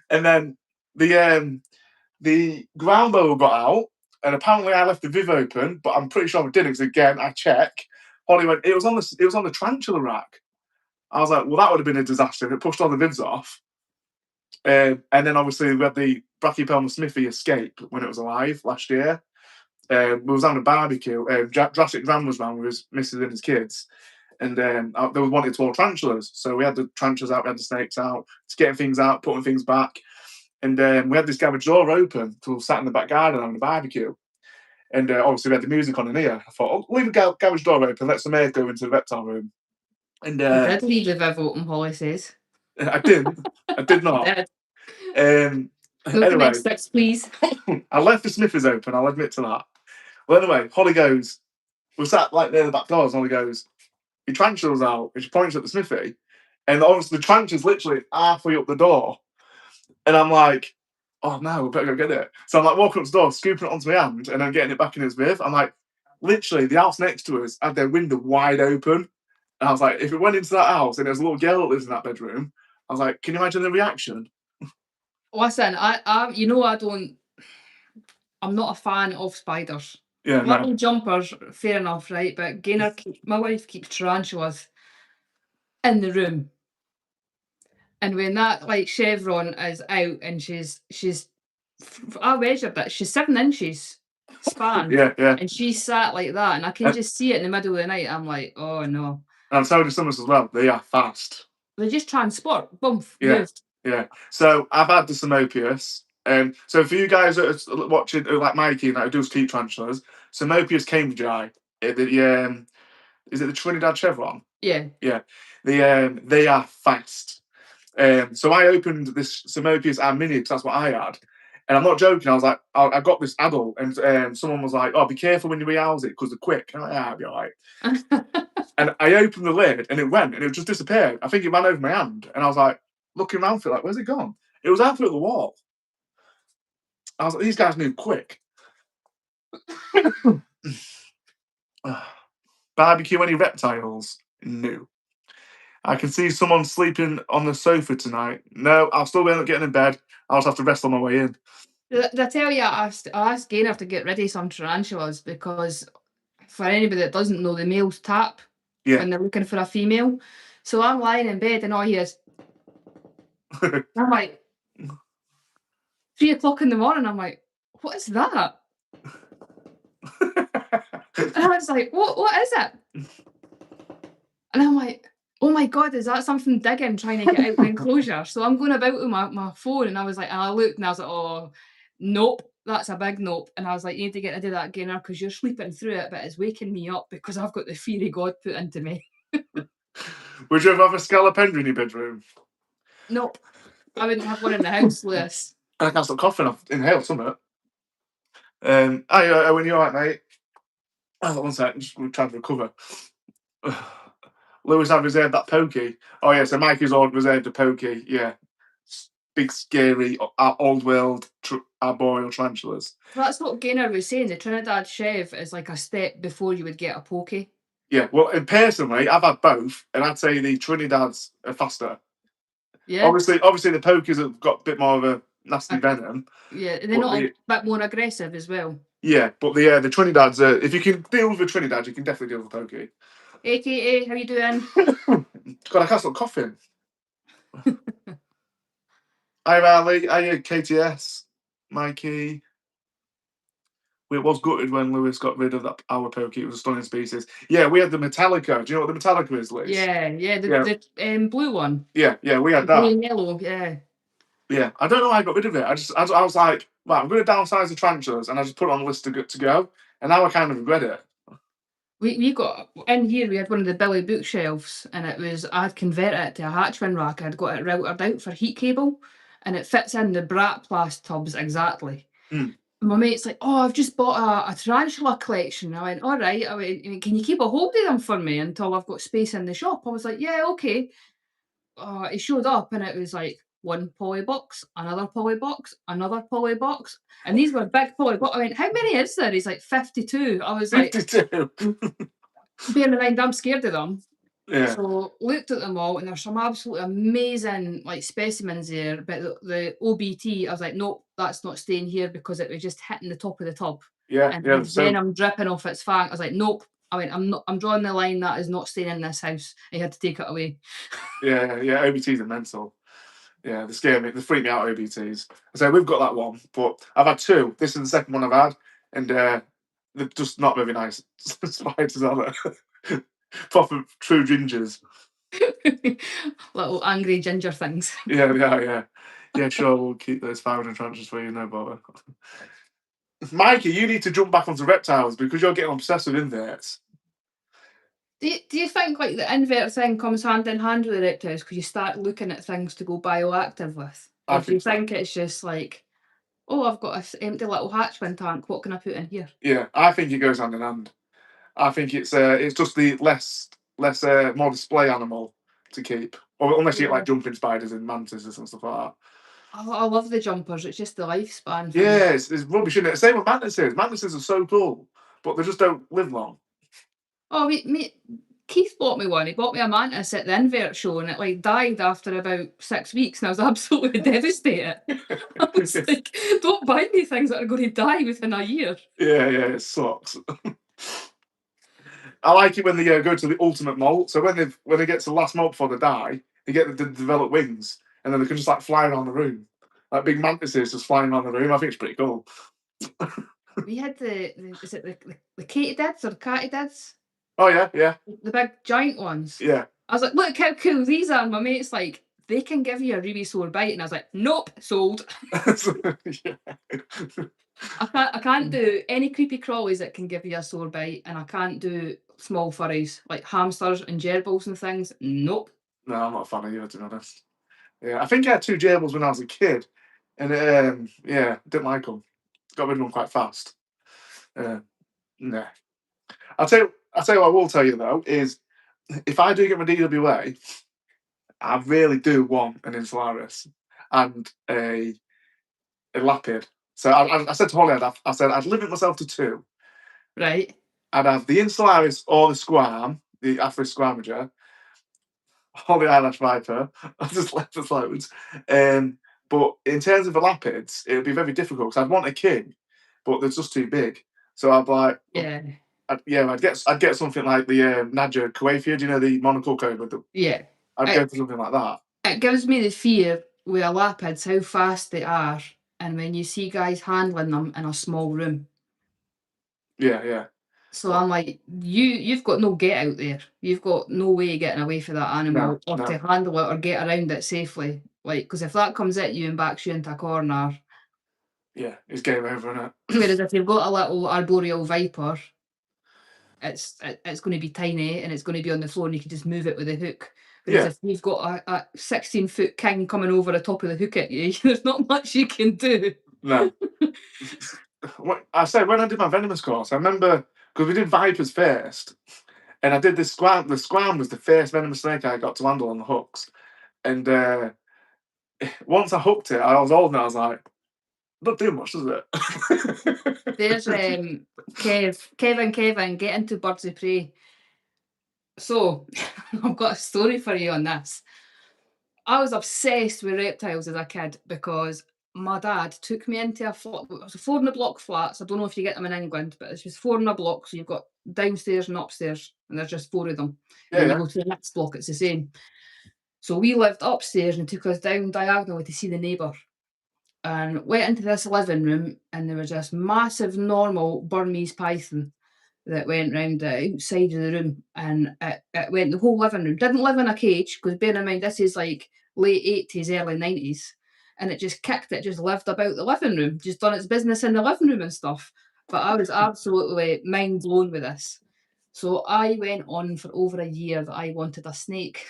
Speaker 1: And then the ground bowl got out, and apparently I left the viv open, but I'm pretty sure I didn't, because again, I check. Holly went, it was on the tarantula rack. I was like, well, that would have been a disaster if it pushed all the vivs off. And then obviously we had the Brachypelma smithy escape when it was alive last year. We was having a barbecue. Jurassic Gran was round with his missus and his kids, and they wanted to all tarantulas. So we had the tarantulas out, we had the snakes out, just getting things out, putting things back. And we had this garage door open, so we sat in the back garden having a barbecue. And obviously we had the music on in here. I thought, oh, leave the garage door open, let some air go into the reptile room. And
Speaker 2: you did leave the viv open, Holly says.
Speaker 1: I did not.
Speaker 2: Anyway, next steps, please.
Speaker 1: I left the sniffers open, I'll admit to that. Well, anyway, Holly goes, we sat like near the back doors, and Holly goes, your tarantula's out, and she points at the smithy. And obviously the tarantula's literally halfway up the door. And I'm like, oh no, we better go get it. So I'm like walking up the door, scooping it onto my hand, and then getting it back in his viv. I'm like, literally, the house next to us had their window wide open. And I was like, if it went into that house and there's a little girl that lives in that bedroom, I was like, can you imagine the reaction?
Speaker 2: Listen, I'm not a fan of spiders.
Speaker 1: Yeah,
Speaker 2: Little jumpers, fair enough, right? But my wife keeps tarantulas in the room. And when that like chevron is out and she's I measured that, she's 7 inches span.
Speaker 1: Yeah.
Speaker 2: And she sat like that, and I can just see it in the middle of the night. I'm like, oh no.
Speaker 1: And so do summers as well. They are fast.
Speaker 2: They just transport, boom,
Speaker 1: yeah, yeah. So I've had the Simopius. So for you guys that are watching, like Mikey, that does keep tarantulas, Simopius cambridgei, is it the Trinidad chevron?
Speaker 2: Yeah.
Speaker 1: Yeah. They are fast. So I opened this Simopius and mini because that's what I had. And I'm not joking. I was like, I got this adult, and someone was like, "Oh, be careful when you rehouse it because they're quick." And I'm like, "Yeah, I'll be all right." And I opened the lid, and it went, and it just disappeared. I think it ran over my hand, and I was like, looking around for it, like, "Where's it gone?" It was halfway up the wall. I was like, "These guys move quick." Barbecue any reptiles? No. I can see someone sleeping on the sofa tonight. No, I'll still end up getting in bed. I'll just have to rest on my way in.
Speaker 2: Did I tell you I asked Gaynor to get rid of some tarantulas because for anybody that doesn't know, the males tap when they're looking for a female. So I'm lying in bed and all he is. I'm like 3 o'clock in the morning. I'm like, what is that? And I was like, what is it? And I'm like, oh my God, is that something digging, trying to get out the enclosure? So I'm going about with my phone, and I was like, and I looked and I was like, oh, nope, that's a big nope. And I was like, you need to get rid of that, Gaynor, because you're sleeping through it, but it's waking me up because I've got the fear of God put into me.
Speaker 1: Would you ever have a scallopendra in your bedroom?
Speaker 2: Nope. I wouldn't have one in the house, Lewis.
Speaker 1: I can't stop coughing. I've inhaled some of it. Hi, when you're all right, mate. Oh, one sec, I'm just trying to recover. Lewis had reserved that pokey. Oh yeah, so Mikey's all reserved a pokey. Yeah, big scary old world arboreal tarantulas.
Speaker 2: That's what Gaynor was saying. The Trinidad Chev is like a step before you would get a pokey.
Speaker 1: Yeah, well, and personally, I've had both, and I'd say the Trinidad's are faster.
Speaker 2: Yeah.
Speaker 1: Obviously, the pokies have got a bit more of a nasty venom.
Speaker 2: Yeah, they're not a bit more aggressive as well.
Speaker 1: Yeah, but the Trinidad's, if you can deal with a Trinidad, you can definitely deal with a pokey.
Speaker 2: AKA, how you doing?
Speaker 1: God, I can't stop coughing. Hi, Riley. Hi, KTS. Mikey. it was gutted when Lewis got rid of that our pokey. It was a stunning species. Yeah, we had the Metallica. Do you know what the Metallica is, Liz?
Speaker 2: Yeah, the blue one.
Speaker 1: Yeah, we had
Speaker 2: Blue
Speaker 1: that.
Speaker 2: and yellow, yeah.
Speaker 1: Yeah, I don't know why I got rid of it. I was like, right, I'm going to downsize the tarantulas, and I just put it on the list to go. And now I kind of regret it.
Speaker 2: We got in here. We had one of the Billy bookshelves, and I'd converted it to a hatchling rack. I'd got it routed out for heat cable, and it fits in the brat plast tubs exactly.
Speaker 1: Mm.
Speaker 2: My mate's like, "Oh, I've just bought a tarantula collection." I went, "All right." I went, "Can you keep a hold of them for me until I've got space in the shop?" I was like, "Yeah, okay." He showed up, and it was like one poly box, another poly box, another poly box, and these were big poly box. I went, "How many is there?" He's like, 52. I was like,
Speaker 1: 52.
Speaker 2: bearing in mind, I'm scared of them.
Speaker 1: Yeah.
Speaker 2: So looked at them all, and there's some absolutely amazing like specimens there. But the OBT, I was like, nope, that's not staying here because it was just hitting the top of the tub.
Speaker 1: Yeah,
Speaker 2: And
Speaker 1: yeah. So
Speaker 2: venom dripping off its fang. I was like, nope. I went, I'm drawing the line. That is not staying in this house. I had to take it away.
Speaker 1: yeah. OBTs are mental. Yeah, they scare me. They freak me out. OBTs. So we've got that one, but I've had two. This is the second one I've had, and they're just not very nice spiders, are they? Proper true gingers.
Speaker 2: Little angry ginger things.
Speaker 1: Yeah. Sure, we'll keep those 500 tranches for you, no bother. Mikey, you need to jump back onto reptiles because you're getting obsessed with inverts.
Speaker 2: Do you think like the invert thing comes hand in hand with the reptiles because you start looking at things to go bioactive with? Or do you think it's just like, oh, I've got an empty little hatchling tank, what can I put in here?
Speaker 1: Yeah, I think it goes hand in hand. I think it's just the less more display animal to keep, or unless you get like jumping spiders and mantises and stuff like that.
Speaker 2: I love the jumpers. It's just the lifespan.
Speaker 1: Yeah, it's rubbish, isn't it? Same with mantises. Mantises are so cool, but they just don't live long.
Speaker 2: Oh, Keith bought me one. He bought me a mantis at the invert show, and it like died after about 6 weeks, and I was absolutely devastated. I was like, "Don't buy me things that are going to die within a year."
Speaker 1: Yeah, it sucks. I like it when they go to the ultimate molt. So when they get to the last molt before they die, they get to develop wings, and then they can just like fly around the room, like big mantises just flying around the room. I think it's pretty cool.
Speaker 2: We had is it the katydids or the katydids?
Speaker 1: Oh yeah.
Speaker 2: The big giant ones.
Speaker 1: Yeah.
Speaker 2: I was like, "Look how cool these are." My mate's like, "They can give you a really sore bite," and I was like, "Nope, sold." I can't do any creepy crawlies that can give you a sore bite, and I can't do small furries like hamsters and gerbils and things. Nope.
Speaker 1: No, I'm not a fan of you, to be honest. Yeah, I think I had two gerbils when I was a kid, and didn't like them. Got rid of them quite fast. Nah. I'll tell you what I will tell you though is if I do get my DWA, I really do want an Insularis and a Lapid. So I said to Holly, I said I'd limit myself to two.
Speaker 2: Right.
Speaker 1: I'd have the Insularis or the Squam, the Afro Squamager, or the Eyelash Viper. I just left the loads. But in terms of the Lapids, it would be very difficult because I'd want a king, but they're just too big. So I'd like,
Speaker 2: Yeah.
Speaker 1: I'd get something like the Nadja Coafia, do you know the monocle cobra?
Speaker 2: Yeah.
Speaker 1: I'd go for something like that.
Speaker 2: It gives me the fear with a lapids how fast they are, and when you see guys handling them in a small room.
Speaker 1: Yeah.
Speaker 2: So I'm like, you've got no get out there. You've got no way of getting away from that animal or to handle it or get around it safely. Like, because if that comes at you and backs you into a corner,
Speaker 1: yeah, it's game over, isn't it?
Speaker 2: Whereas if you've got a little arboreal viper, it's going to be tiny and it's going to be on the floor and you can just move it with a hook. Whereas if you've got a 16-foot king coming over the top of the hook at you, there's not much you can do.
Speaker 1: No. I said when I did my Venomous course, I remember because we did Vipers first, and I did this Squam. The Squam was the first venomous snake I got to handle on the hooks. And once I hooked it, I was old and I was like, not doing much, does it?
Speaker 2: There's Kevin, get into birds of prey. So I've got a story for you on this. I was obsessed with reptiles as a kid because my dad took me into it was a 4 in a block flats. I don't know if you get them in England, but it's just 4 in a block. So you've got downstairs and upstairs, and there's just 4 of them. And then you go to the next block, it's the same. So we lived upstairs and took us down diagonally to see the neighbour. and went into this living room, and there was this massive normal Burmese python that went round the outside of the room, and it went the whole living room. Didn't live in a cage, because bear in mind, this is like late 80s, early 90s. And it just kicked, it just lived about the living room, just done its business in the living room and stuff. But I was absolutely mind blown with this. So I went on for over a year that I wanted a snake.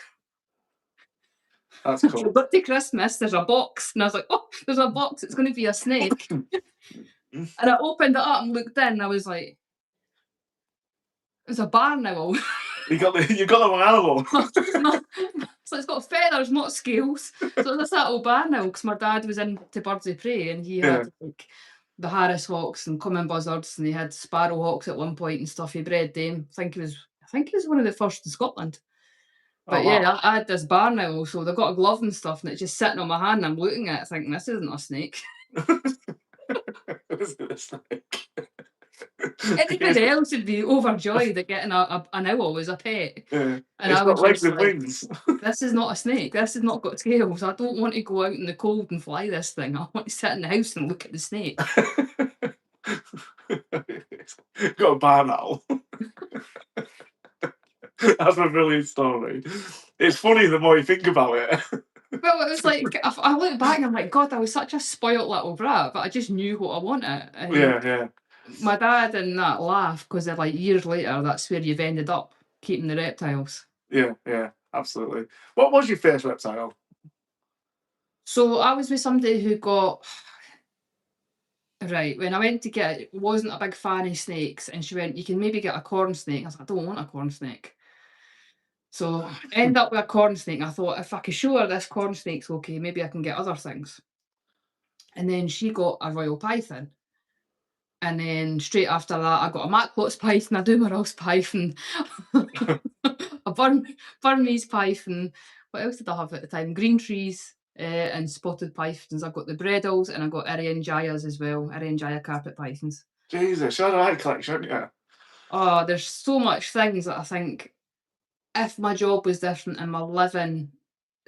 Speaker 1: That's cool.
Speaker 2: Got to Christmas, there's a box, and I was like, oh, there's a box, it's going to be a snake. And I opened it up and looked in, and I was like, it's a barn owl.
Speaker 1: You got the wrong animal.
Speaker 2: So it's got feathers, not scales. So it's this little barn owl, because my dad was into birds of prey, and he had like the Harris hawks and common buzzards, and he had sparrow hawks at one point and stuff. He bred them. I think he was one of the first in Scotland. But yeah, I had this barn owl, so they've got a glove and stuff, and it's just sitting on my hand, and I'm looking at it thinking, this isn't a snake.
Speaker 1: This is a snake.
Speaker 2: Anybody else would be overjoyed at getting an owl as a pet.
Speaker 1: Yeah.
Speaker 2: And
Speaker 1: it's
Speaker 2: I
Speaker 1: got
Speaker 2: was
Speaker 1: legs
Speaker 2: just
Speaker 1: and
Speaker 2: like,
Speaker 1: wings.
Speaker 2: this is not a snake. This has not got scales. I don't want to go out in the cold and fly this thing. I want to sit in the house and look at the snake.
Speaker 1: Got a barn owl. That's a brilliant story. It's funny the more you think about it.
Speaker 2: Well, it was like, I look back and I'm like, God, I was such a spoilt little brat, but I just knew what I wanted. And
Speaker 1: Yeah.
Speaker 2: my dad and that laugh, because they're like, years later, that's where you've ended up keeping the reptiles.
Speaker 1: Yeah, absolutely. What was your first reptile?
Speaker 2: So I was with somebody who got, right, when I went to get it, wasn't a big fan of snakes, and she went, you can maybe get a corn snake. I was like, I don't want a corn snake. So end up with a corn snake. I thought, if I could show her this corn snake's okay, maybe I can get other things. And then she got a royal python. And then straight after that, I got a Macklot's python, a Dumeral's python, a Burmese python. What else did I have at the time? Green trees and spotted pythons. I've got the Bredals, and I've got Irian Jayas as well, Irian Jaya carpet pythons.
Speaker 1: Jesus, you had a right collection, haven't you?
Speaker 2: Oh, there's so much things that I think, if my job was different and my living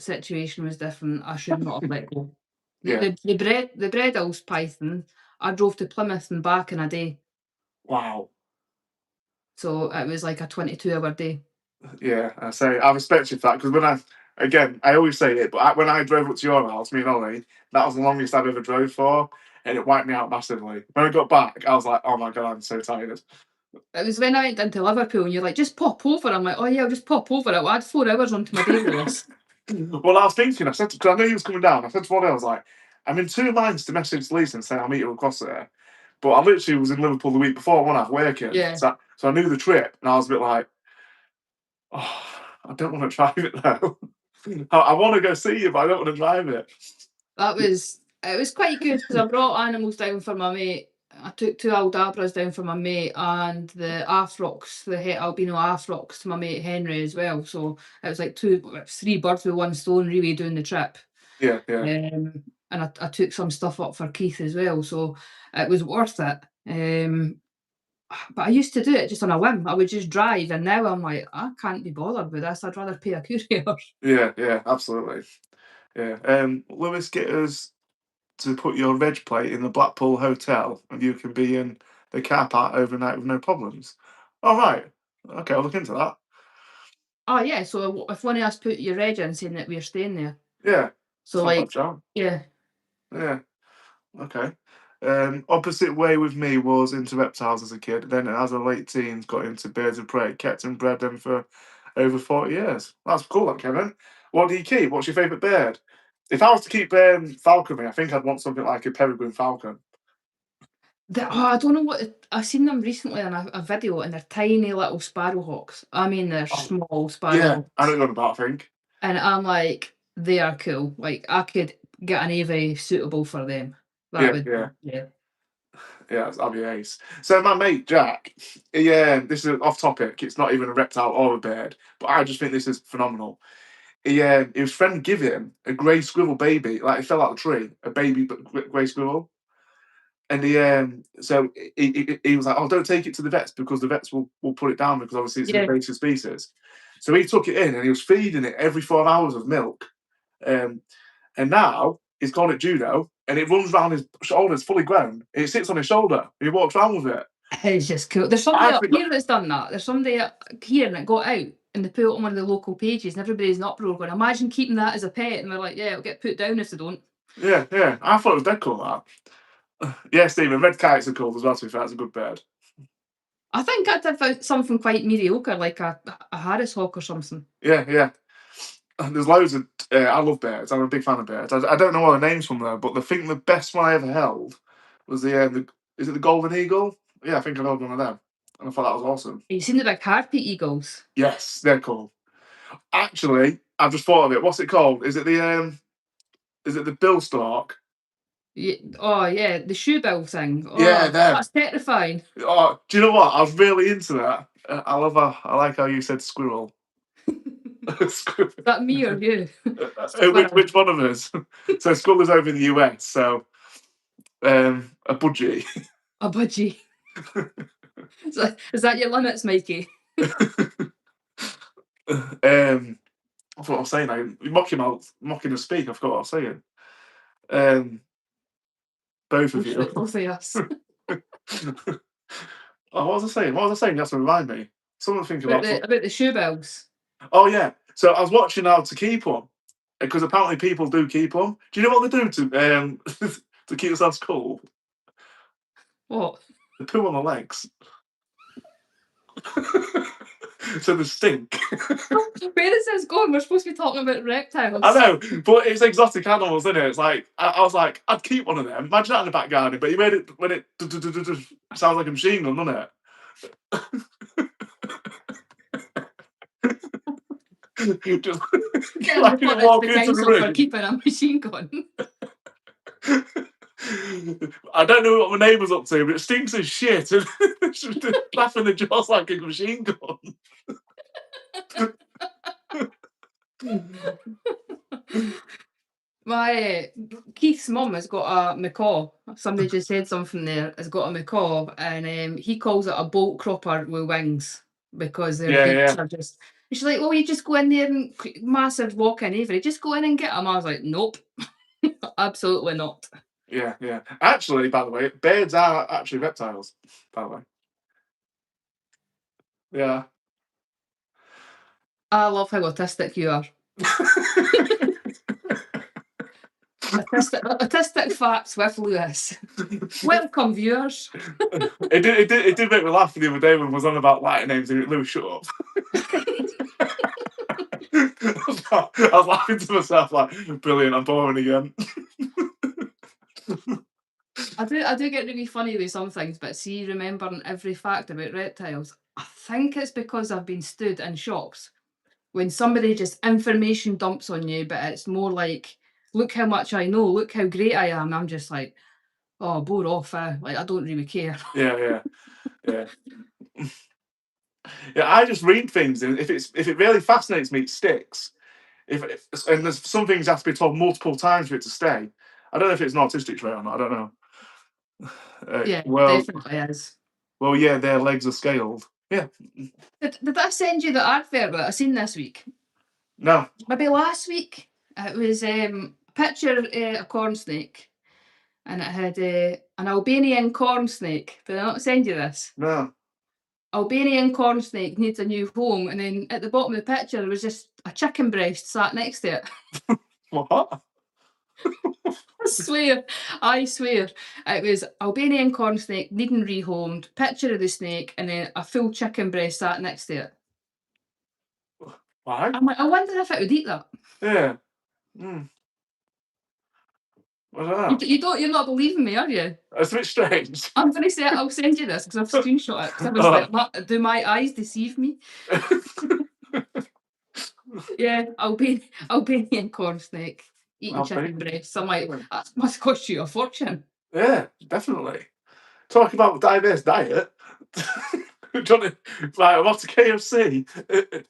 Speaker 2: situation was different, I should not have let go. The Bredal's python, I drove to Plymouth and back in a day.
Speaker 1: Wow.
Speaker 2: So it was like a 22-hour day.
Speaker 1: Yeah, I respect you for that, because I always say it, but when I drove up to your house, me and Ollie, that was the longest I've ever drove for, and it wiped me out massively. When I got back, I was like, oh my God, I'm so tired.
Speaker 2: It was when I went into Liverpool, and you're like, just pop over. I'm like, oh yeah, I'll just pop over. I'll add 4 hours onto my day with this.
Speaker 1: Well, I was thinking, I said, because I knew he was coming down, I said to Ollie, I was like, I'm in 2 minds to message Lisa and say I'll meet you across there. But I literally was in Liverpool the week before when I was working.
Speaker 2: Yeah.
Speaker 1: So I knew the trip, and I was a bit like, oh, I don't want to drive it though. I want to go see you, but I don't want to drive it.
Speaker 2: It was quite good, because I brought animals down for my mate. I took 2 aldabras down for my mate, and the Afrox, the het albino Afrox, to my mate Henry as well. So it was like 3 birds with 1 stone, really, doing the trip.
Speaker 1: Yeah.
Speaker 2: And I took some stuff up for Keith as well, so it was worth it. But I used to do it just on a whim. I would just drive, and now I'm like, I can't be bothered with this. I'd rather pay a courier.
Speaker 1: Yeah, absolutely. Yeah. Lewis, get us to put your reg plate in the Blackpool hotel, and you can be in the car park overnight with no problems. All right. Okay, I'll look into that.
Speaker 2: Oh yeah, so if one of us put your reg in saying that we're staying there.
Speaker 1: Yeah.
Speaker 2: So like, yeah.
Speaker 1: Yeah. Okay. Opposite way with me was into reptiles as a kid. Then as a late teens, got into birds of prey. Kept and bred them for over 40 years. That's cool, that, Kevin. What do you keep? What's your favourite bird? If I was to keep falconry, I think I'd want something like a peregrine falcon.
Speaker 2: I don't know I've seen them recently in a video, and they're tiny little sparrowhawks. I mean, they're small sparrowhawks.
Speaker 1: Yeah, I don't know about, I think.
Speaker 2: And I'm like, they are cool. Like, I could get an aviary suitable for them.
Speaker 1: Yeah, that'd be ace. So my mate Jack, this is off topic. It's not even a reptile or a bird, but I just think this is phenomenal. His friend gave him a grey squirrel baby, like it fell out of the tree, a baby grey squirrel. And he was like, "Oh, don't take it to the vets, because the vets will put it down, because obviously it's an invasive species." So he took it in, and he was feeding it every 4 hours of milk. And now he's gone at judo, and it runs round his shoulders, fully grown. It sits on his shoulder. He walks around with it.
Speaker 2: It's just cool. There's somebody up here that's done that. There's somebody up here and it got out and they put it on one of the local pages and everybody's in uproar going, imagine keeping that as a pet. And they're like, yeah, it'll get put down if they don't.
Speaker 1: Yeah, yeah. I thought it was dead cool, that. Yeah, Stephen, red kites are cool as well, to be fair. It's a good bird.
Speaker 2: I think I'd have found something quite mediocre, like a Harris hawk or something.
Speaker 1: Yeah, yeah. There's loads of. I love birds. I'm a big fan of birds. I don't know all the names from there, but the best one I ever held was the is it the golden eagle? Yeah, I think I held one of them, and I thought that was awesome.
Speaker 2: Have you seen the big harpy eagles?
Speaker 1: Yes, they're cool. Actually, I've just thought of it. What's it called? Is it the billstalk?
Speaker 2: Yeah, oh yeah, the shoebill thing. Oh,
Speaker 1: yeah,
Speaker 2: that's terrifying.
Speaker 1: Oh, do you know what? I was really into that. I like how you said squirrel.
Speaker 2: Is that me or you?
Speaker 1: Which one of us? So school is over in the US, so a budgie.
Speaker 2: A budgie. Is that your limits, Mikey?
Speaker 1: That's what I was saying. Mocking to speak. I forgot what I was saying. Both of you.
Speaker 2: Both of us.
Speaker 1: Oh, what was I saying? You have to remind me. Someone think about
Speaker 2: the shoebills.
Speaker 1: Oh yeah. So I was watching how to keep them because apparently people do keep them. Do you know what they do to to keep themselves cool?
Speaker 2: What?
Speaker 1: They poo on the legs. So they stink.
Speaker 2: Where is this going? We're supposed to be talking about reptiles.
Speaker 1: I know, but it's exotic animals, isn't it? It's like I was like, I'd keep one of them. Imagine that in the back garden, but you made it when it sounds like a machine gun, doesn't it? Just like walk into the room.
Speaker 2: For keeping a machine gun.
Speaker 1: I don't know what my neighbour's up to, but it stinks as shit. And laughing the jaws like a machine gun.
Speaker 2: My Keith's mum has got a macaw. Somebody just said something there. Has got a macaw, and he calls it a bolt cropper with wings because their beaks are just. She's like, "Well, you just go in there and massive walk-in Avery. Just go in and get them." I was like, "Nope, absolutely not."
Speaker 1: Yeah, yeah. Actually, by the way, birds are actually reptiles. By the way, yeah.
Speaker 2: I love how autistic you are. Autistic facts with Lewis. Welcome, viewers.
Speaker 1: It did make me laugh the other day when I was on about Latin names and Lewis, shut up. I was laughing to myself like, brilliant, I'm boring again.
Speaker 2: I do get really funny with some things, but see, remembering every fact about reptiles, I think it's because I've been stood in shops when somebody just information dumps on you, but it's more like, look how much I know, look how great I am. I'm just like, oh, bore off. Like, I don't really care.
Speaker 1: Yeah. Yeah, I just read things, and if it really fascinates me, it sticks. And there's some things have to be told multiple times for it to stay. I don't know if it's an autistic trait or not. I don't know.
Speaker 2: Yeah, definitely is.
Speaker 1: Well, yeah, their legs are scaled. Yeah.
Speaker 2: Did I send you the advert that I seen this week?
Speaker 1: No.
Speaker 2: Maybe last week. It was a picture of a corn snake, and it had an Albanian corn snake. Did I not send you this?
Speaker 1: No.
Speaker 2: Albanian corn snake needs a new home, and then at the bottom of the picture there was just a chicken breast sat next to it.
Speaker 1: What?
Speaker 2: I swear. It was Albanian corn snake needing rehomed, picture of the snake, and then a full chicken breast sat next to it.
Speaker 1: Why?
Speaker 2: I'm like, I wonder if it would eat that.
Speaker 1: Yeah. Mm. I don't know.
Speaker 2: You're not believing me, are you?
Speaker 1: It's a bit strange.
Speaker 2: I'm going to say I'll send you this because I've screenshot it. Because I was like, do my eyes deceive me? Yeah, Albanian corn snake eating chicken breast. I'm like, that must cost you a fortune.
Speaker 1: Yeah, definitely. Talking about diverse diet. Johnny, right, I'm off to KFC.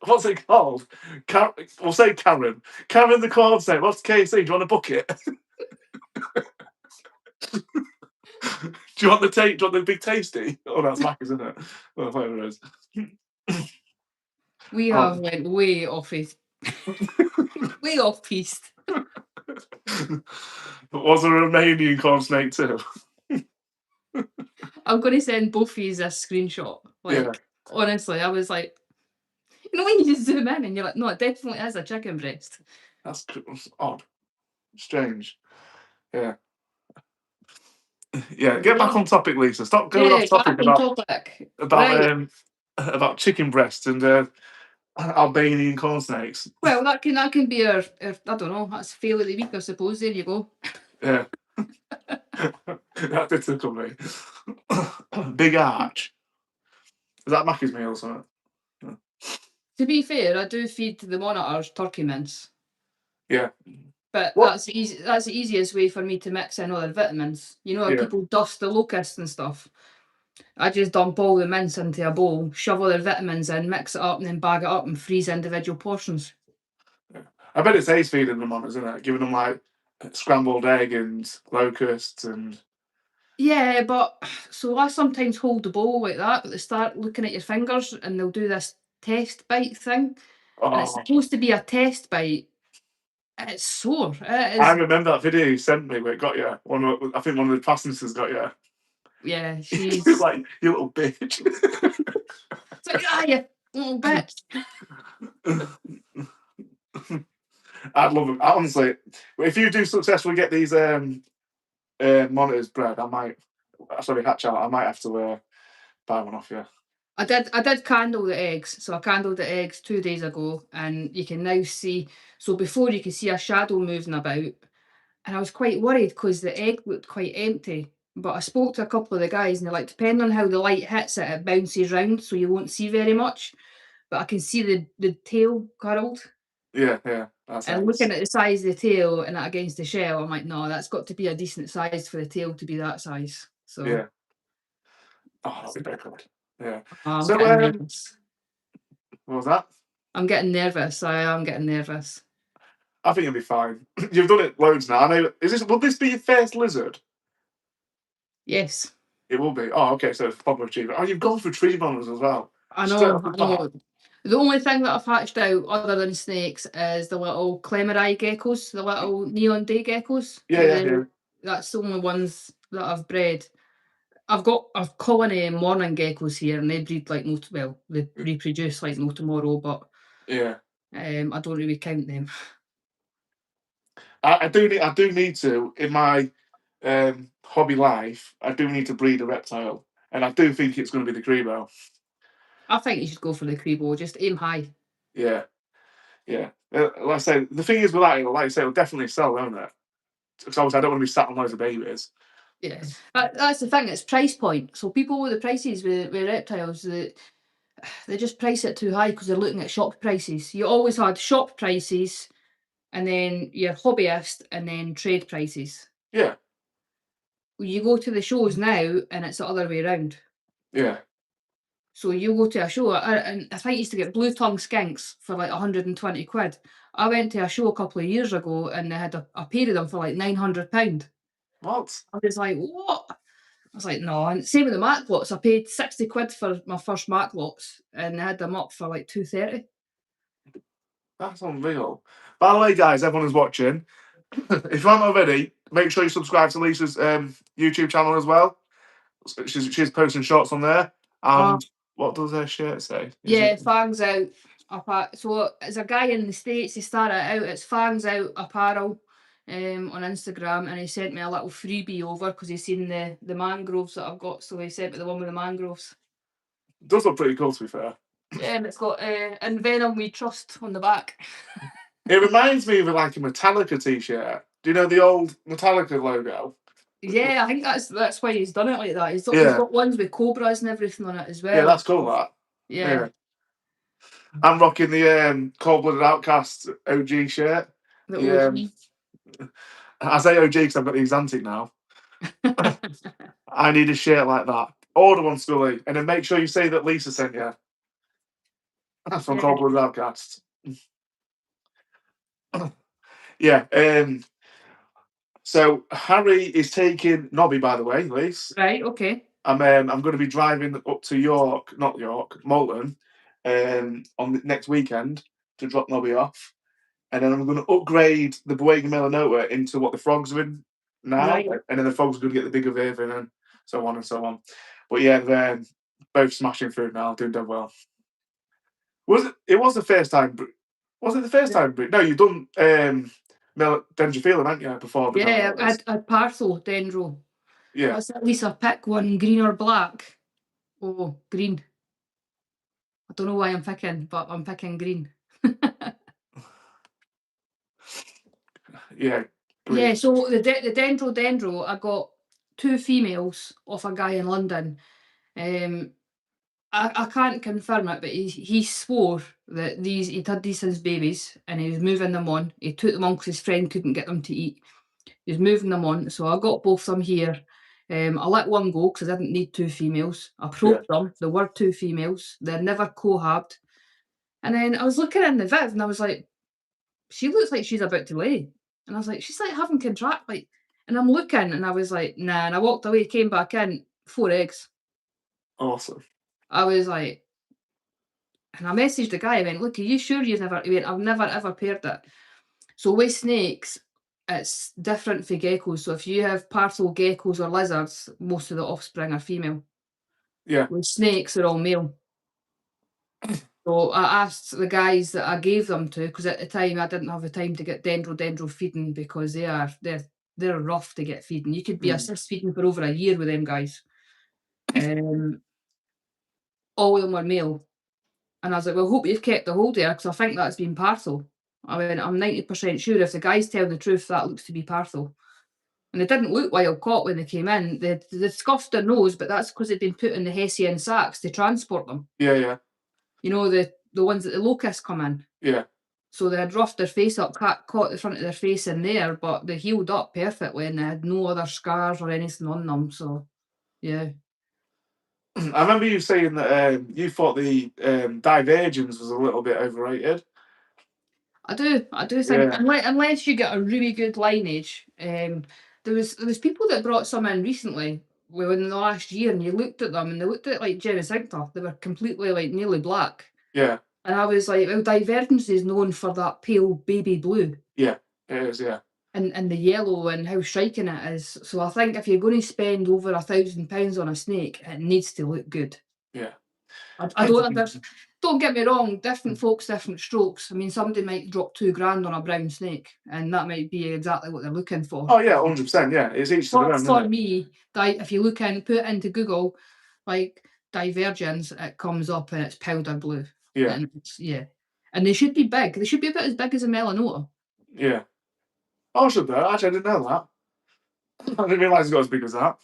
Speaker 1: What's it called? We'll say Karen. Karen the corn snake. What's KFC? Do you want to book it? Do you want the big tasty? Oh, that's Mac, isn't it? Well, whatever it is.
Speaker 2: We have went way off piste.
Speaker 1: Was there a Romanian corn snake too?
Speaker 2: I'm going to send both of you a screenshot.
Speaker 1: Yeah.
Speaker 2: Honestly, I was like, when you zoom in and you're like, no, it definitely is a chicken breast.
Speaker 1: That's odd. Strange. Yeah. Yeah, get back on topic, Lisa. Stop going off topic about chicken breasts and Albanian corn snakes.
Speaker 2: Well, that can be our I don't know, that's fail of the week, I suppose. There you go.
Speaker 1: Yeah. That did tickle me. Big Arch. Is that Mackie's meal or something? Yeah.
Speaker 2: To be fair, I do feed the monitors turkey mince.
Speaker 1: Yeah.
Speaker 2: But that's the easiest way for me to mix in other vitamins. You know how people dust the locusts and stuff? I just dump all the mince into a bowl, shove all their vitamins in, mix it up, and then bag it up and freeze individual portions.
Speaker 1: Yeah. I bet it's ace feeding them on, isn't it? Giving them like scrambled egg and locusts and.
Speaker 2: Yeah, but so I sometimes hold the bowl like that, but they start looking at your fingers and they'll do this test bite thing. And it's supposed to be a test bite. It's sore.
Speaker 1: I remember that video you sent me where it got you. I think one of the passengers got you.
Speaker 2: Yeah, she's
Speaker 1: like, you little bitch.
Speaker 2: It's like, you little bitch.
Speaker 1: I'd love them. Honestly, if you do successfully get these monitors bred, I might hatch out. I might have to buy one off you.
Speaker 2: I did candle the eggs. So I candled the eggs 2 days ago, and you can now see. So before you could see a shadow moving about, and I was quite worried because the egg looked quite empty. But I spoke to a couple of the guys, and they're like, depending on how the light hits it, it bounces round, so you won't see very much. But I can see the tail curled.
Speaker 1: Yeah, yeah.
Speaker 2: And looking at the size of the tail and that against the shell, I'm like, no, that's got to be a decent size for the tail to be that size. So
Speaker 1: yeah. Oh, that'd be very good. Yeah.
Speaker 2: I'm
Speaker 1: So
Speaker 2: getting nervous.
Speaker 1: What was that?
Speaker 2: I'm getting nervous. I am getting nervous.
Speaker 1: I think you'll be fine. You've done it loads now. I know. Will this be your first lizard?
Speaker 2: Yes.
Speaker 1: It will be. Oh, okay. So it's a proper achievement. Oh, you've gone for tree monitors as well.
Speaker 2: I know. The only thing that I've hatched out other than snakes is the little Clemeri geckos, the little neon day geckos.
Speaker 1: Yeah.
Speaker 2: That's the only ones that I've bred. I've got a colony of morning geckos here, and they breed like they reproduce like no tomorrow, but
Speaker 1: yeah,
Speaker 2: I don't really count them.
Speaker 1: I do need to in my hobby life. I do need to breed a reptile, and I do think it's going to be the Crebo.
Speaker 2: I think you should go for the Crebo. Just aim high.
Speaker 1: Yeah. Like I say, the thing is with that, like I say, it'll definitely sell, won't it? Because obviously, I don't want to be sat on loads of babies.
Speaker 2: Yeah, that's the thing. It's price point. So people with the prices with reptiles, they just price it too high because they're looking at shop prices. You always had shop prices, and then your hobbyist, and then trade prices.
Speaker 1: Yeah.
Speaker 2: You go to the shows now, and it's the other way around.
Speaker 1: Yeah.
Speaker 2: So you go to a show, and I think you used to get blue tongue skinks for like 120 quid. I went to a show a couple of years ago, and they had a pair of them for like £900.
Speaker 1: What?
Speaker 2: I was like, what? I was like, no. And same with the Maclots. I paid 60 quid for my first Maclots, and they had them up for like 230.
Speaker 1: That's unreal. By the way, guys, everyone who's watching, if you haven't already, make sure you subscribe to Lisa's YouTube channel as well. She's posting shorts on there. And what does her shirt say?
Speaker 2: Fangs Out. So there's a guy in the States, he started out, it's Fangs Out Apparel on Instagram, and he sent me a little freebie over because he's seen the mangroves that I've got, so he sent me the one with the mangroves.
Speaker 1: It does look pretty cool, to be fair.
Speaker 2: Yeah, and it's got "In Venom We Trust" on the back.
Speaker 1: It reminds me of like a Metallica t-shirt. Do you know the old Metallica logo?
Speaker 2: Yeah, I think that's why he's done it like that. He's got ones with cobras and everything on it as well.
Speaker 1: Yeah, that's cool, that.
Speaker 2: Yeah.
Speaker 1: I'm rocking the Cold-Blooded Outcasts OG shirt. I say OG because I've got the Exantic now. I need a shirt like that. Order one, Scully, and then make sure you say that Lisa sent you. That's from Cold-Blooded Outcasts. Yeah. So Harry is taking Nobby, by the way, Lisa.
Speaker 2: Right. Okay.
Speaker 1: I'm going to be driving up to Malton, on the next weekend to drop Nobby off, and then I'm going to upgrade the Boega Melanota into what the frogs are in now,
Speaker 2: Right.
Speaker 1: and then the folks are going to get the bigger version and so on and so on. But yeah, they're both smashing through now, doing dead well. Was it? It was the first time. Was it the first time? No, you've done Dendrophyllum, haven't you, before the
Speaker 2: Yeah,
Speaker 1: Melanotus?
Speaker 2: I'd Parthel, Dendro.
Speaker 1: Yeah.
Speaker 2: What's at least I pick one, green or black? Oh, green. I don't know why I'm picking, but I'm picking green.
Speaker 1: Yeah.
Speaker 2: Yeah,
Speaker 1: Green.
Speaker 2: so the Dendro, I got 2 females off a guy in London. Um, I can't confirm it, but he swore that he'd had these since babies and he was moving them on. He took them on because his friend couldn't get them to eat. He was moving them on, so I got both of them here. I let one go because I didn't need 2 females. I
Speaker 1: Yeah.
Speaker 2: probed them. There were 2 females. They're never cohabbed. And then I was looking in the viv and I was like, she looks like she's about to lay. And I was like, she's like having contract, like, and I'm looking and I was like, nah. And I walked away, came back in, 4 eggs.
Speaker 1: Awesome.
Speaker 2: I was like, and I messaged the guy, I went, look, are you sure you've never, he went, I've never ever paired it. So with snakes, it's different for geckos. So if you have parcel geckos or lizards, most of the offspring are female.
Speaker 1: Yeah.
Speaker 2: With snakes, they're all male. So I asked the guys that I gave them to, because at the time I didn't have the time to get dendro feeding because they're rough to get feeding. You could be assist feeding for over a year with them guys. All of them were male. And I was like, well, I hope you've kept the hold there because I think that's been parcel. I mean, I'm 90% sure if the guy's telling the truth, that looks to be parcel. And they didn't look wild caught when they came in. They scuffed their nose, but that's because they'd been put in the Hessian sacks to transport them.
Speaker 1: Yeah, yeah.
Speaker 2: You know, the ones that the locusts come in.
Speaker 1: Yeah.
Speaker 2: So they had roughed their face up, caught the front of their face in there, but they healed up perfectly and they had no other scars or anything on them. So, yeah.
Speaker 1: I remember you saying that you thought the divergence was a little bit overrated.
Speaker 2: I do think
Speaker 1: Yeah.
Speaker 2: unless you get a really good lineage, there was people that brought some in recently within the last year, and you looked at them and they looked at like Genesincta. They were completely like nearly black,
Speaker 1: Yeah.
Speaker 2: and I was like, well, divergence is known for that pale baby blue.
Speaker 1: Yeah, it is. Yeah.
Speaker 2: And the yellow and how striking it is. So I think if you're going to spend over £1,000 on a snake, it needs to look good.
Speaker 1: Yeah.
Speaker 2: I don't get me wrong, different folks, different strokes. I mean, somebody might drop 2 grand on a brown snake, and that might be exactly what they're looking for.
Speaker 1: Oh yeah, 100%. Yeah, it's each to their
Speaker 2: But
Speaker 1: own, isn't
Speaker 2: for
Speaker 1: it?
Speaker 2: me, if you look in, put it into Google, like divergence, it comes up and it's powder blue.
Speaker 1: Yeah.
Speaker 2: And and they should be big. They should be about as big as a melanota.
Speaker 1: Yeah. Oh, I should know. Actually, I didn't know that. I didn't realise it got as big as that.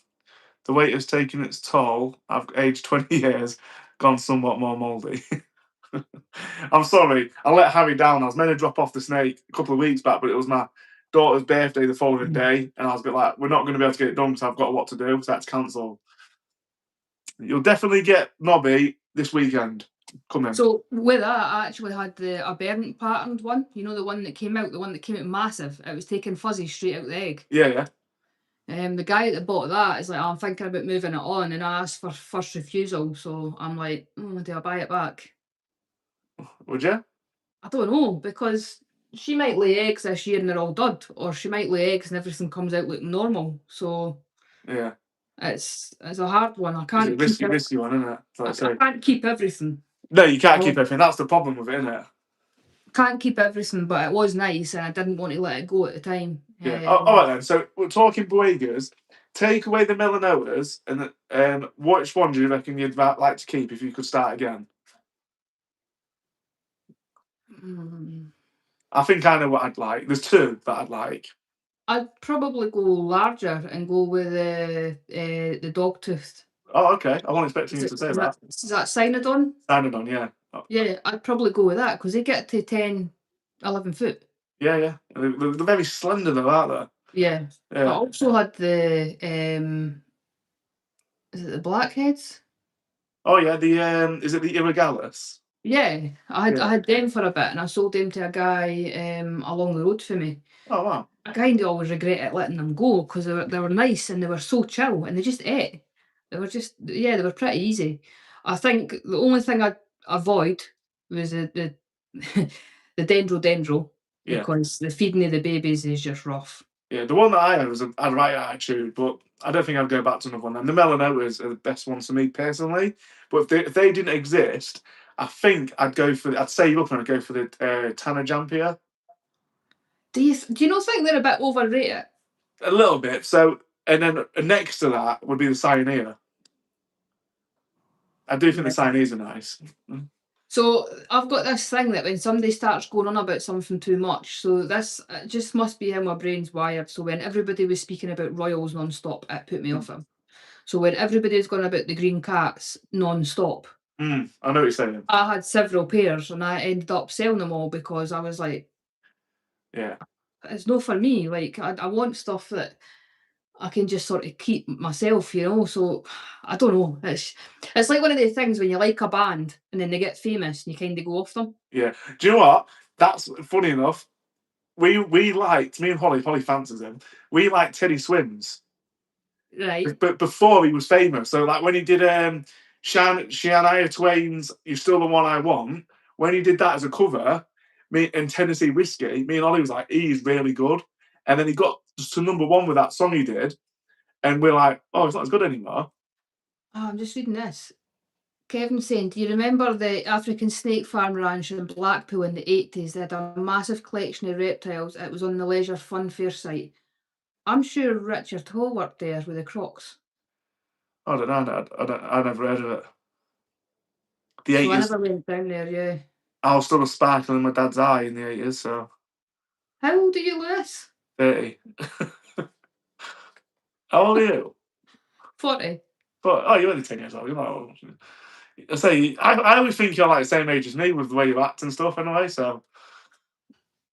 Speaker 1: The weight has taken its toll. I've aged 20 years, gone somewhat more mouldy. I'm sorry, I let Harry down. I was meant to drop off the snake a couple of weeks back, but it was my daughter's birthday the following day, and I was a bit like, we're not going to be able to get it done because I've got what to do, so I had to cancel. You'll definitely get Nobby this weekend. Come in.
Speaker 2: So with that, I actually had the aberrant patterned one. You know, the one that came out massive. It was taking fuzzy straight out the egg.
Speaker 1: Yeah, yeah.
Speaker 2: The guy that bought that is like, oh, I'm thinking about moving it on, and I asked for first refusal. So I'm like, do I buy it back?
Speaker 1: Would you?
Speaker 2: I don't know, because she might lay eggs this year and they're all dud, or she might lay eggs and everything comes out looking normal. So
Speaker 1: Yeah.
Speaker 2: it's a hard one. I
Speaker 1: It's a
Speaker 2: can't keep
Speaker 1: risky one, isn't it? Like I say.
Speaker 2: I can't keep everything.
Speaker 1: No, you can't
Speaker 2: Well,
Speaker 1: keep everything. That's the problem with it, isn't it?
Speaker 2: can't keep everything, but it was nice, and I didn't want to let it go at the time.
Speaker 1: Yeah. All right then. So we're talking Boegas. Take away the melanotas, and which one do you reckon you'd like to keep if you could start again? I think I know what I'd like. There's 2 that I'd like.
Speaker 2: I'd probably go larger and go with the dog toothed.
Speaker 1: Oh, okay. I wasn't expecting you to say that.
Speaker 2: Is that Cynodon?
Speaker 1: Cynodon, yeah. Oh.
Speaker 2: Yeah, I'd probably go with that because they get to 10, 11 foot.
Speaker 1: Yeah, yeah. They're very slender though, aren't
Speaker 2: they? Yeah. I also had the is it the blackheads?
Speaker 1: Oh yeah, is it the Irregalis?
Speaker 2: Yeah, I had them for a bit, and I sold them to a guy along the road for me.
Speaker 1: Oh wow.
Speaker 2: I kind of always regretted letting them go because they were nice and they were so chill and they just ate. They were pretty easy. I think the only thing I'd avoid was the the dendro
Speaker 1: Yeah.
Speaker 2: because the feeding of the babies is just rough.
Speaker 1: Yeah, the one that I had had right attitude, but I don't think I'd go back to another one. And the melanotas are the best ones for me personally. But if they didn't exist, I think I'd save up and I'd go for the Tanner Jampia.
Speaker 2: Do you not think they're a bit overrated?
Speaker 1: A little bit. So, and then next to that would be the Cyanea. I do think the
Speaker 2: Yeah.
Speaker 1: Cyaneas are nice.
Speaker 2: So I've got this thing that when somebody starts going on about something too much, so this just must be how my brain's wired. So when everybody was speaking about royals non-stop, it put me off them. So when everybody's going about the green cats non-stop,
Speaker 1: I know what you're saying.
Speaker 2: I had several pairs and I ended up selling them all because I was like,
Speaker 1: yeah,
Speaker 2: it's not for me. Like I want stuff that I can just sort of keep myself, you know. So I don't know. It's like one of the things when you like a band and then they get famous and you kind of go off them.
Speaker 1: yeah. Do you know what? That's funny enough. We liked me and Holly fancies him. We liked Teddy Swims.
Speaker 2: Right.
Speaker 1: But before he was famous, so like when he did Shania Twain's "You're Still the One I Want," when he did that as a cover, me and Tennessee Whiskey, me and Ollie was like, he's really good. And then he got to #1 with that song he did, and we're like, oh, it's not as good anymore.
Speaker 2: Oh, I'm just reading this. Kevin saying, do you remember the African snake farm ranch in Blackpool in the 80s? They had a massive collection of reptiles. It was on the Leisure Fun Fair site. I'm sure Richard Hall worked there with the crocs.
Speaker 1: I don't know. I never heard of it. The
Speaker 2: So I
Speaker 1: 80s.
Speaker 2: never went down there, yeah.
Speaker 1: I was still a sparkle in my dad's eye in the 80s, so
Speaker 2: How old are you, Lewis?
Speaker 1: 30. How old are you?
Speaker 2: 40.
Speaker 1: But oh, you're only 10 years old. You're not old. I say, I always think you're like the same age as me with the way you act and stuff. Anyway, so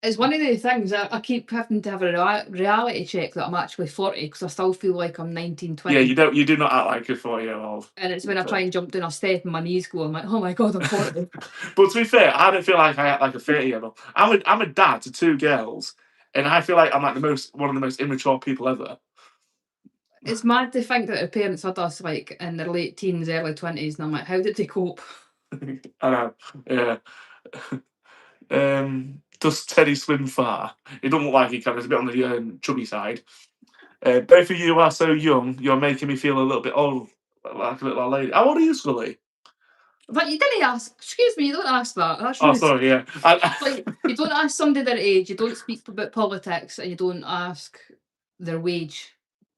Speaker 2: It's one of the things I keep having to have a reality check that I'm actually 40 because I still feel like I'm 19, 20.
Speaker 1: yeah, you do not act like a 40-year-old.
Speaker 2: And it's when I try and jump down a step and my knees go, I'm like, oh my God, I'm 40.
Speaker 1: But to be fair, I don't feel like I act like a 30-year-old. I'm a dad to 2 girls, and I feel like I'm like one of the most immature people ever.
Speaker 2: It's mad to think that our parents had us like in their late teens, early 20s, and I'm like, how did they cope?
Speaker 1: I know, yeah. Does Teddy swim far? It doesn't look like he can. It's a bit on the chubby side. Both of you are so young. You're making me feel a little bit old, like a little old lady. How old are you, Scully?
Speaker 2: But you didn't ask, excuse me, you don't ask that. That's
Speaker 1: Oh,
Speaker 2: rude.
Speaker 1: sorry, yeah.
Speaker 2: Like, you don't ask somebody their age, you don't speak about politics, and you don't ask their wage.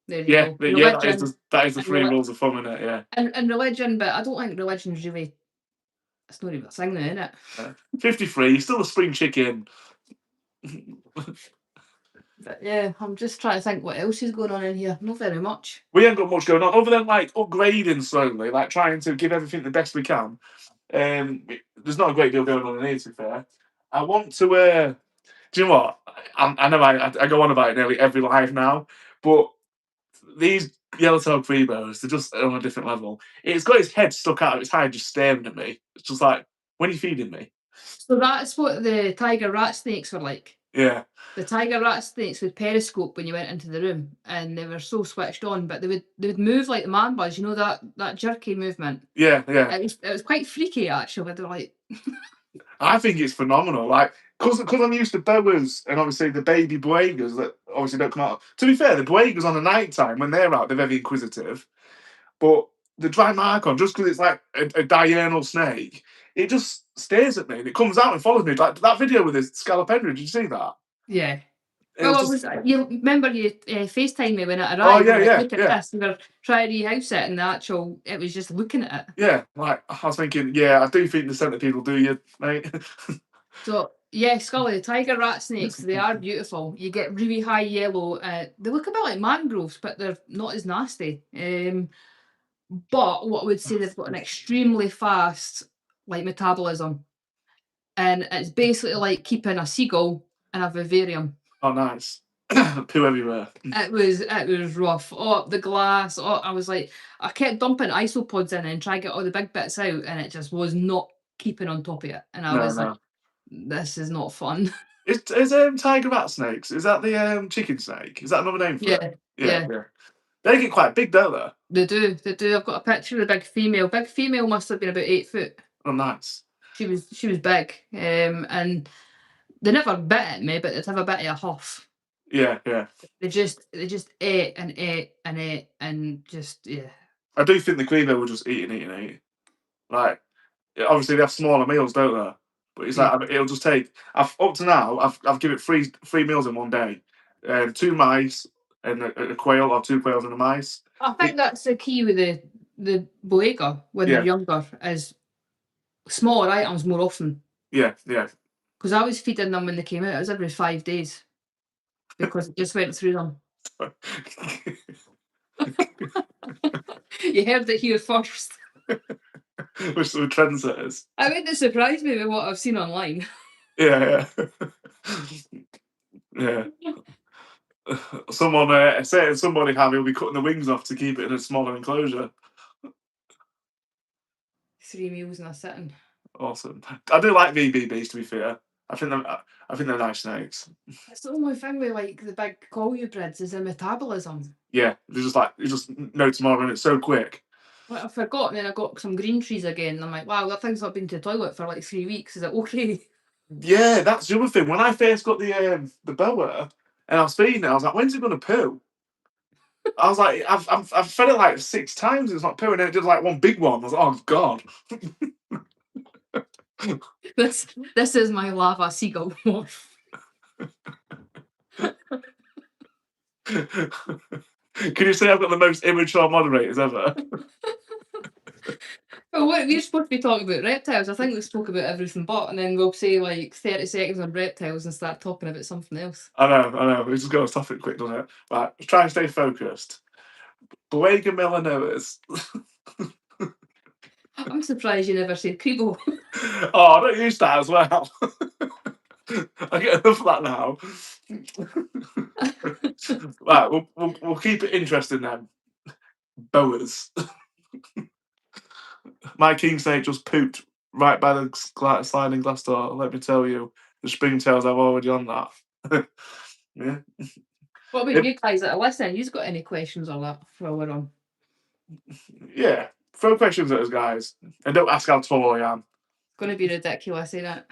Speaker 2: There you
Speaker 1: yeah,
Speaker 2: go.
Speaker 1: yeah.
Speaker 2: Religion.
Speaker 1: That is the
Speaker 2: And,
Speaker 1: 3 rules of thumb, innit? Yeah.
Speaker 2: and religion, but I don't think religion's really, it's not even a thing now, is it?
Speaker 1: 53. You're still a spring chicken.
Speaker 2: But yeah, I'm just trying to think what else is going on in here. Not very much.
Speaker 1: We ain't got much going on other than like upgrading slowly, like trying to give everything the best we can. There's not a great deal going on in here, to be fair. I want to. Do you know what? I know I go on about it nearly every live now, but these yellowtail Prebos, they're just on a different level. It's got its head stuck out of its hide, just staring at me. It's just like, when are you feeding me?
Speaker 2: So that's what the tiger rat snakes were like.
Speaker 1: Yeah.
Speaker 2: The tiger rat snakes would periscope when you went into the room, and they were so switched on, but they would move like the man buzz, you know, that jerky movement.
Speaker 1: Yeah, yeah.
Speaker 2: It was quite freaky actually. They're like,
Speaker 1: I think it's phenomenal. Like, because I'm used to boas and obviously the baby boegas that obviously don't come out. To be fair, the boegas on the night time when they're out, they're very inquisitive. But the dry marcon, just because it's like a diurnal snake, it just stares at me and it comes out and follows me. Like that video with this scalopendra, did you see that?
Speaker 2: yeah.
Speaker 1: It
Speaker 2: Well,
Speaker 1: was just,
Speaker 2: you remember you FaceTime me when it arrived.
Speaker 1: oh
Speaker 2: You
Speaker 1: yeah,
Speaker 2: were like,
Speaker 1: yeah,
Speaker 2: look at
Speaker 1: yeah,
Speaker 2: this. You were trying to rehouse it, and it was just looking at it.
Speaker 1: yeah. Like I was thinking, yeah, I do think the centipede will do you, mate.
Speaker 2: So yeah, Scully, the tiger rat snakes, they are beautiful. You get really high yellow. They look a bit like mangroves, but they're not as nasty. But what I would say, they've got an extremely fast like metabolism, and it's basically like keeping a seagull in a vivarium.
Speaker 1: Oh, nice. Poo everywhere.
Speaker 2: It was rough. Oh, up the glass. Oh, I was like, I kept dumping isopods in and trying to get all the big bits out, and it just was not keeping on top of it. And I
Speaker 1: No,
Speaker 2: was like,
Speaker 1: no.
Speaker 2: this is not fun.
Speaker 1: Is tiger rat snakes? Is that the chicken snake? Is that another name for it?
Speaker 2: Yeah,
Speaker 1: Yeah,
Speaker 2: yeah.
Speaker 1: yeah. They get quite big, don't they?
Speaker 2: They do, they do. I've got a picture of the big female. Big female must have been about 8 foot.
Speaker 1: Oh, nice.
Speaker 2: She was big. And they never bit at me, but they'd have a bit of a huff.
Speaker 1: Yeah, yeah.
Speaker 2: They just ate and ate and ate and just yeah.
Speaker 1: I do think the Grebo will just eat and eat and eat. Like, obviously they have smaller meals, don't they? But it's
Speaker 2: Yeah.
Speaker 1: like it'll just take. Up to now, I've given it three meals in one day, two mice and a quail, or two quails and a mice.
Speaker 2: I think that's the key with the Boega when they're
Speaker 1: Yeah,
Speaker 2: younger is smaller items more often.
Speaker 1: yeah, yeah.
Speaker 2: Because I was feeding them when they came out. It was every 5 days because it just went through them. You heard it here first.
Speaker 1: Which are the trendsetters.
Speaker 2: I mean, it surprised me with what I've seen online.
Speaker 1: Yeah, yeah, yeah. Someone saying somebody how he'll be cutting the wings off to keep it in a smaller enclosure.
Speaker 2: 3 meals in a sitting.
Speaker 1: Awesome. I do like VBBs, to be fair. I think they're nice snakes.
Speaker 2: That's the only thing with like the big colubrids is the metabolism.
Speaker 1: Yeah, they're just like you just no tomorrow and it's so quick.
Speaker 2: Like I forgot, and then I got some green trees again. And I'm like, wow, that thing's not been to the toilet for like 3 weeks. Is it okay?
Speaker 1: Yeah, that's the other thing. When I first got the boa and I was feeding it, I was like, when's it gonna poo? I was like, I've fed it like 6 times. It's not pooing. And it did like one big one. I was like, oh god.
Speaker 2: This is my lava seagull morph.
Speaker 1: Can you say I've got the most immature moderators ever?
Speaker 2: Well, we're supposed to be talking about reptiles. I think we spoke about everything but, and then we'll say like 30 seconds on reptiles and start talking about something else.
Speaker 1: I know. We just go off topic quick, doesn't it? Right, let's try and stay focused. Boega melanoas.
Speaker 2: I'm surprised you never said Kribo.
Speaker 1: Oh, I don't use that as well. I get enough of that now. Right, we'll keep it interesting then. Boas. My king snake just pooped right by the sliding glass door. Let me tell you, the springtails are already on that. Yeah.
Speaker 2: What about you guys that are listening? You've got any questions or that while we're on?
Speaker 1: Yeah. Throw questions at us, guys. And don't ask how tall I am.
Speaker 2: It's going to be ridiculous, ain't
Speaker 1: it?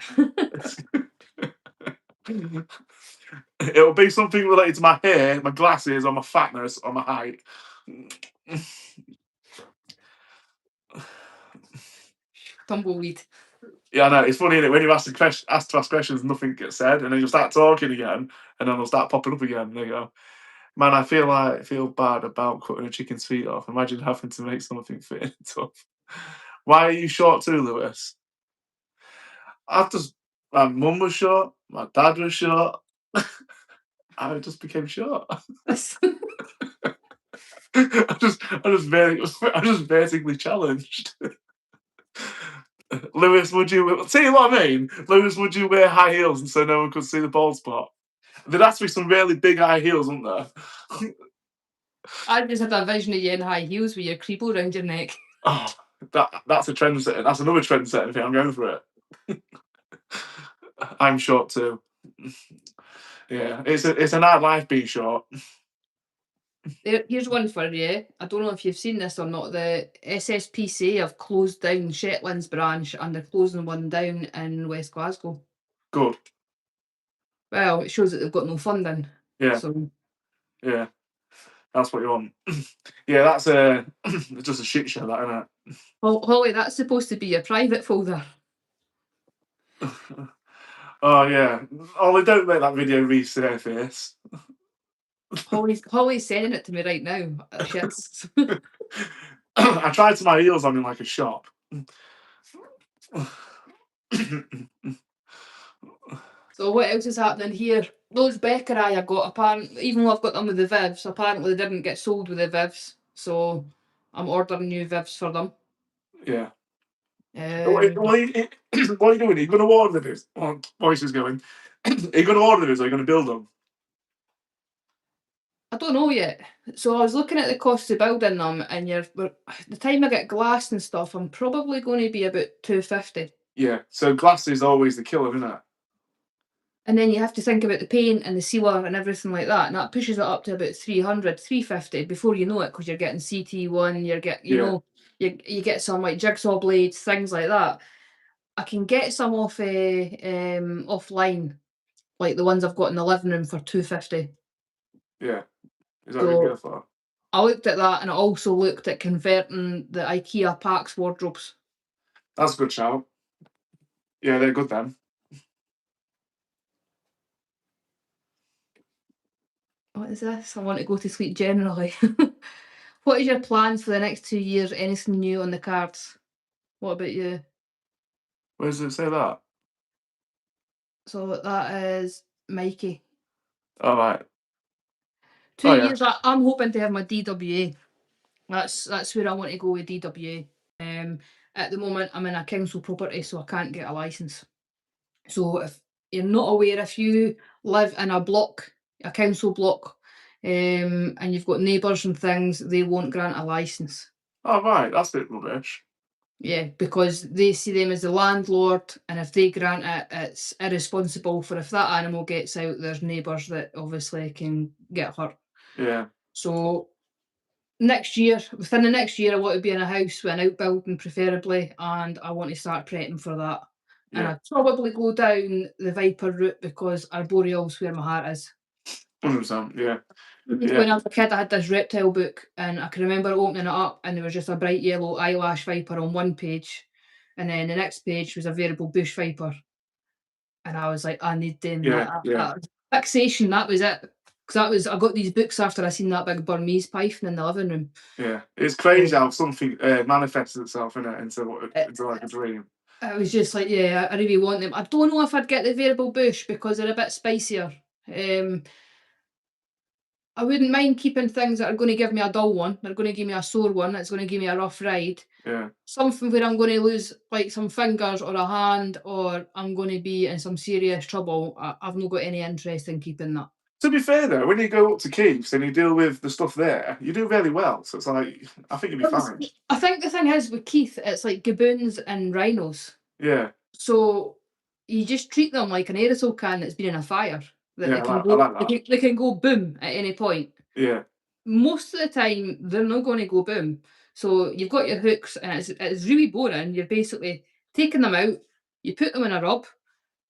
Speaker 1: It'll be something related to my hair, my glasses, or my fatness, or my height.
Speaker 2: Tumbleweed.
Speaker 1: Yeah, I know. It's funny, isn't it? When you ask to ask questions, nothing gets said, and then you start talking again, and then they'll start popping up again. There you go. Man, I feel bad about cutting a chicken's feet off. Imagine having to make something fit tough. Why are you short too, Lewis? My mum was short, my dad was short. I just became short. I'm just vertically challenged. Lewis, would you see what I mean? Lewis, would you wear high heels and so no one could see the bald spot? There'd have to be some really big high heels, wouldn't there?
Speaker 2: I just had a vision of you in high heels with your creepo around your neck.
Speaker 1: Oh, that's a trend setting. That's another trend setting thing. I'm going for it. I'm short too. Yeah, it's an hard life being short.
Speaker 2: Here's one for you. I don't know if you've seen this or not. The SSPCA have closed down Shetland's branch and they're closing one down in West Glasgow.
Speaker 1: Good.
Speaker 2: Well, it shows that they've got no funding.
Speaker 1: Yeah.
Speaker 2: So.
Speaker 1: Yeah. That's what you want. Yeah, that's just a shit show, that, isn't it?
Speaker 2: Holly, that's supposed to be a private folder.
Speaker 1: Oh yeah. Ollie, don't make that video resurface.
Speaker 2: Holly's sending it to me right now. Shits.
Speaker 1: I tried to my heels on in like a shop.
Speaker 2: So what else is happening here? Those Beckerai I got, apparently, even though I've got them with the Vivs, apparently they didn't get sold with the Vivs. So I'm ordering new Vivs for them.
Speaker 1: Yeah. What are you doing? Are you going to order this? Oh, voice is going. Are you going to order this or are you going to build them?
Speaker 2: I don't know yet. So I was looking at the cost of building them, and the time I get glass and stuff, I'm probably going to be about 250.
Speaker 1: Yeah. So glass is always the killer, isn't it?
Speaker 2: And then you have to think about the paint and the sealer and everything like that, and that pushes it up to about 300, 350 before you know it, because you're getting CT1, you get some like jigsaw blades, things like that. I can get some off offline, like the ones I've got in the living room for 250.
Speaker 1: Yeah. Is that what you go for?
Speaker 2: I looked at that, and I also looked at converting the IKEA Pax wardrobes.
Speaker 1: That's a good shout. Yeah, they're good then.
Speaker 2: What is this? I want to go to sleep generally. What is your plans for the next 2 years? Anything new on the cards? What about you?
Speaker 1: Where does it say that?
Speaker 2: So that is Mikey.
Speaker 1: All right.
Speaker 2: 2 years. I'm hoping to have my DWA. That's where I want to go with DWA. At the moment, I'm in a council property, so I can't get a license. So if you're not aware, if you live in a block, a council block, and you've got neighbours and things, they won't grant a license.
Speaker 1: Oh, right. That's a bit rubbish.
Speaker 2: Yeah, because they see them as the landlord, and if they grant it, it's irresponsible for if that animal gets out, there's neighbours that obviously can get hurt.
Speaker 1: Yeah.
Speaker 2: So within the next year, I want to be in a house with an outbuilding preferably, and I want to start prepping for that. Yeah. And I'd probably go down the Viper route because Arboreal's where my heart is.
Speaker 1: 100%, yeah.
Speaker 2: When I was a kid, I had this reptile book, and I can remember opening it up, and there was just a bright yellow eyelash viper on one page, and then the next page was a variable bush viper. And I was like, I need them. That was fixation, that was it. Because I got these books after I seen that big Burmese python in the living room.
Speaker 1: Yeah, it's crazy how something manifests itself into like a dream.
Speaker 2: I was just like, yeah, I really want them. I don't know if I'd get the variable bush because they're a bit spicier. I wouldn't mind keeping things that are going to give me a dull one. They're going to give me a sore one. That's going to give me a rough ride.
Speaker 1: Yeah.
Speaker 2: Something where I'm going to lose like some fingers or a hand, or I'm going to be in some serious trouble. I've not got any interest in keeping that.
Speaker 1: To be fair though, when you go up to Keith's and you deal with the stuff there, you do really well. So it's like, I think you'll be fine.
Speaker 2: I think the thing is with Keith, it's like gaboons and rhinos.
Speaker 1: Yeah.
Speaker 2: So you just treat them like an aerosol can that's been in a fire. That
Speaker 1: I like that.
Speaker 2: They can go boom at any point.
Speaker 1: Yeah.
Speaker 2: Most of the time, they're not going to go boom. So you've got your hooks, and it's really boring. You're basically taking them out, you put them in a rub,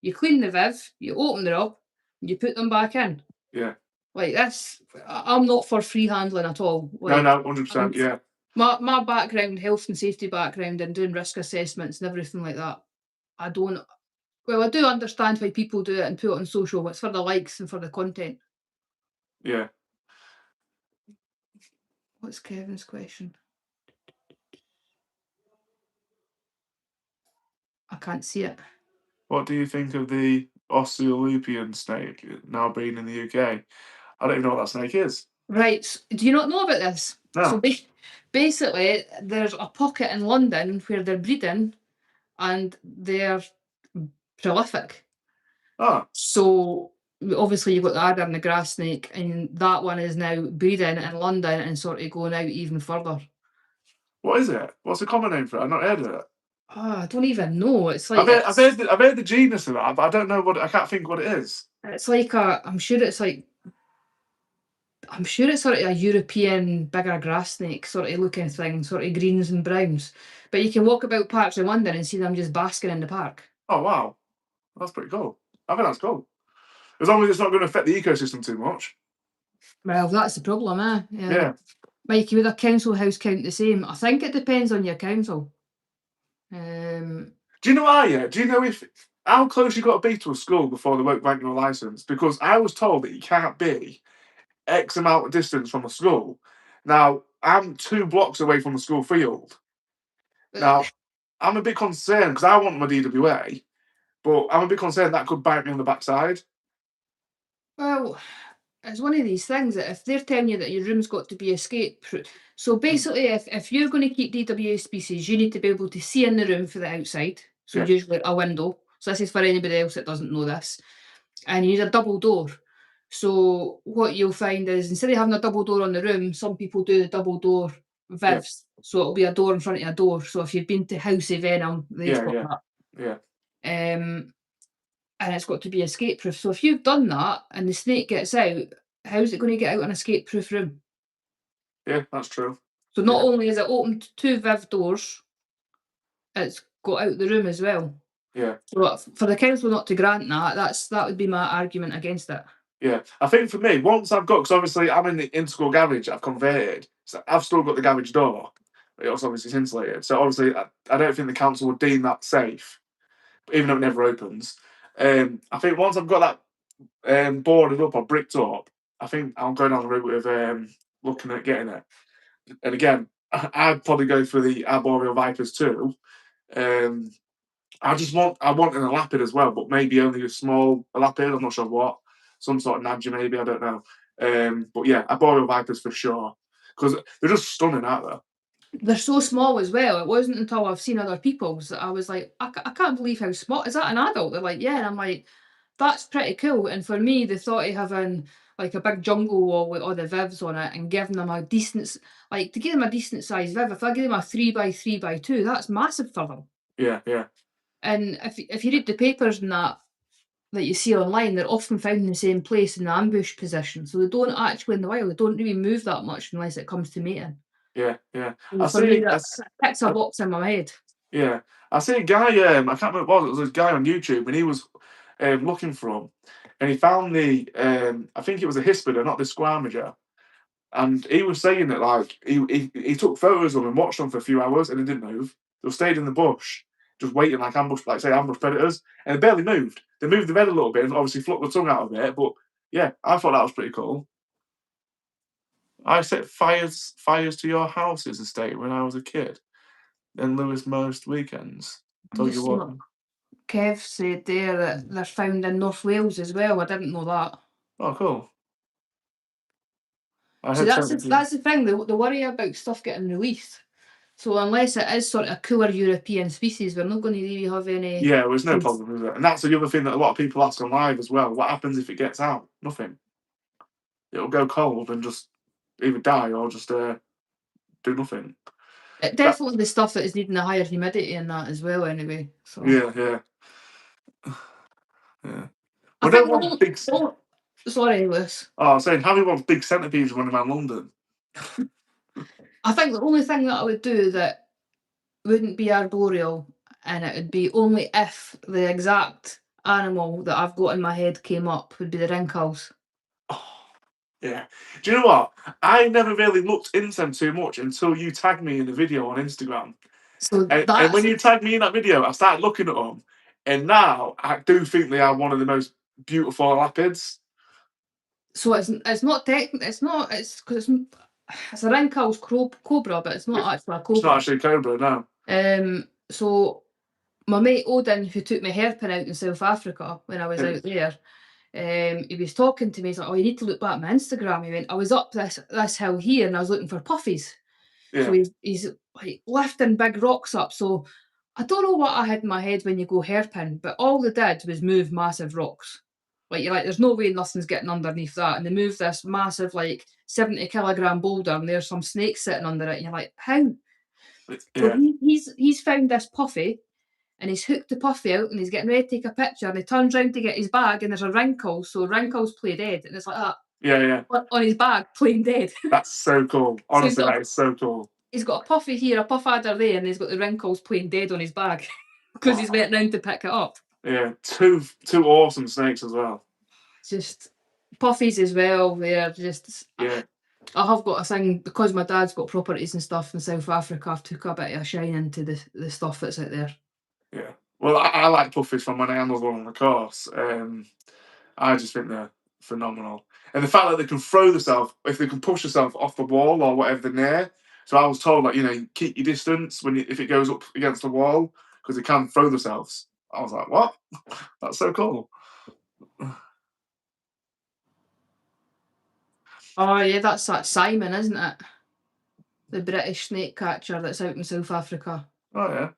Speaker 2: you clean the viv, you open the rub, you put them back in.
Speaker 1: Yeah.
Speaker 2: Like this, I'm not for free handling at all.
Speaker 1: Like, no, 100%, yeah.
Speaker 2: My background, health and safety background, and doing risk assessments and everything like that, I do understand why people do it and put it on social. It's for the likes and for the content.
Speaker 1: Yeah.
Speaker 2: What's Kevin's question? I can't see it.
Speaker 1: What do you think of the Australopithecus snake now being in the UK? I don't even know what that snake is.
Speaker 2: Right. Do you not know about this?
Speaker 1: No.
Speaker 2: So basically, there's a pocket in London where they're breeding, and they're prolific.
Speaker 1: Oh.
Speaker 2: So obviously you've got the adder and the grass snake, and that one is now breeding in London and sort of going out even further.
Speaker 1: What is it? What's the common name for it? I've not heard of it.
Speaker 2: Oh, I don't even know. It's like
Speaker 1: I've heard the genus of that, but I don't know I can't think what it is.
Speaker 2: It's like I'm sure it's sort of a European bigger grass snake sort of looking thing, sort of greens and browns. But you can walk about parts of London and see them just basking in the park.
Speaker 1: Oh wow, that's pretty cool. I think that's cool. As long as it's not going to affect the ecosystem too much.
Speaker 2: Well, that's the problem, eh?
Speaker 1: Yeah.
Speaker 2: Mikey, would a council house count the same? I think it depends on your council.
Speaker 1: Do you know do you know how close you got to be to a school before they won't grant you a license? Because I was told that you can't be X amount of distance from a school. Now, I'm 2 blocks away from the school field. Now, I'm a bit concerned because I want my DWA, but I'm a bit concerned that could bite me on the backside.
Speaker 2: Well, it's one of these things that if they're telling you that your room's got to be escape proof. So basically, if you're going to keep DWA species, you need to be able to see in the room for the outside. So usually a window. So this is for anybody else that doesn't know this. And you need a double door. So what you'll find is instead of having a double door on the room, some people do the double door vivs. So it'll be a door in front of a door. So if you've been to House of Venom, they've got that. And it's got to be escape proof. So if you've done that and the snake gets out, how's it going to get out in an escape proof room?
Speaker 1: Yeah, that's true.
Speaker 2: So not only is it opened 2 viv doors, it's got out the room as well.
Speaker 1: Yeah.
Speaker 2: So for the council not to grant that would be my argument against it.
Speaker 1: Yeah, I think for me, once I've got, because obviously I'm in the in-school garage, I've converted, so I've still got the garage door. It's obviously insulated, so obviously I don't think the council would deem that safe, even though it never opens. I think once I've got that boarded up or bricked up, I think I'll go down the route of looking at getting it. And again, I'd probably go for the Arboreal Vipers too. Um, I want an elapid as well, but maybe only a small elapid. I'm not sure what, some sort of nadger maybe. I don't know. But yeah, Arboreal Vipers for sure, because they're just stunning, aren't they?
Speaker 2: They're so small as well. It wasn't until I've seen other people's that I was like, I can't believe how small. Is that an adult? They're like, yeah. And I'm like, that's pretty cool. And for me, the thought of having like a big jungle wall with all the vivs on it and giving them a decent, like to give them a decent size viv, if I give them a 3x3x2, that's massive for them.
Speaker 1: Yeah, yeah.
Speaker 2: And if you read the papers and that you see online, they're often found in the same place in the ambush position. So they don't actually in the wild, they don't really move that much unless it comes to mating.
Speaker 1: Yeah, yeah.
Speaker 2: And for me, that ticks a box in my head.
Speaker 1: Yeah, I see a guy. I can't remember what it was. This guy on YouTube, and he was looking for them, and he found the. I think it was a hispider, not the squamager, and he was saying that like he took photos of them and watched them for a few hours, and they didn't move. They stayed in the bush, just waiting like ambush predators, and they barely moved. They moved the head a little bit and obviously flucked the tongue out of it, but yeah, I thought that was pretty cool. I set fires to your house's estate when I was a kid. Then Lewis most weekends. Tell you what.
Speaker 2: Kev said there that they're found in North Wales as well. I didn't know that.
Speaker 1: Oh, cool.
Speaker 2: So that's the thing. They worry about stuff getting released. So unless it is sort of a cooler European species, we're not going to really have any.
Speaker 1: Yeah, well, there's no problem, is it? And that's the other thing that a lot of people ask on live as well. What happens if it gets out? Nothing. It'll go cold and just either die or just do nothing.
Speaker 2: Definitely the stuff that is needing a higher humidity in that as well, anyway. So.
Speaker 1: Yeah, yeah. Yeah.
Speaker 2: I think big... Sorry, Lewis.
Speaker 1: Oh, I was saying, Harry wants big centipedes running around London.
Speaker 2: I think the only thing that I would do that wouldn't be arboreal, and it would be only if the exact animal that I've got in my head came up, would be the wrinkles.
Speaker 1: Oh, yeah. Do you know what? I never really looked into them too much until you tagged me in the video on Instagram. So and when you tagged me in that video, I started looking at them, and now I do think they are one of the most beautiful elapids.
Speaker 2: So it's not because it's a wrinkles cobra, but it's not actually a cobra.
Speaker 1: It's not actually a cobra, no.
Speaker 2: So my mate Odin, who took me hairpin out in South Africa when I was out there, he was talking to me. He's like, "Oh, you need to look back at my Instagram." He went, "I was up this hill here, and I was looking for puffies." Yeah. So he's like lifting big rocks up. So I don't know what I had in my head when you go hairpin, but all they did was move massive rocks. Like you're like, there's no way nothing's getting underneath that. And they move this massive, like 70-kilogram boulder, and there's some snakes sitting under it. And you're like, how? Yeah. So he's found this puffy, and he's hooked the puffy out, and he's getting ready to take a picture, and he turns around to get his bag, and there's a wrinkle. So wrinkles play dead, and it's like that.
Speaker 1: Yeah.
Speaker 2: On his bag, playing dead.
Speaker 1: That's so cool. Honestly, that is so cool.
Speaker 2: He's got a puffy here, a puff adder there, and he's got the wrinkles playing dead on his bag because he's went round to pick it up.
Speaker 1: Yeah, two awesome snakes as well.
Speaker 2: Just puffies as well. They're just I have got a thing because my dad's got properties and stuff in South Africa. I've took a bit of a shine into the stuff that's out there.
Speaker 1: Yeah, well, I like puffies from when I handled one on the course. I just think they're phenomenal, and the fact that they can throw themselves, if they can push themselves off the wall or whatever they're near. So I was told, like, keep your distance if it goes up against the wall because they can throw themselves. I was like, what? That's so cool.
Speaker 2: Oh yeah, that's that Simon, isn't it? The British snake catcher that's out in South Africa.
Speaker 1: Oh yeah.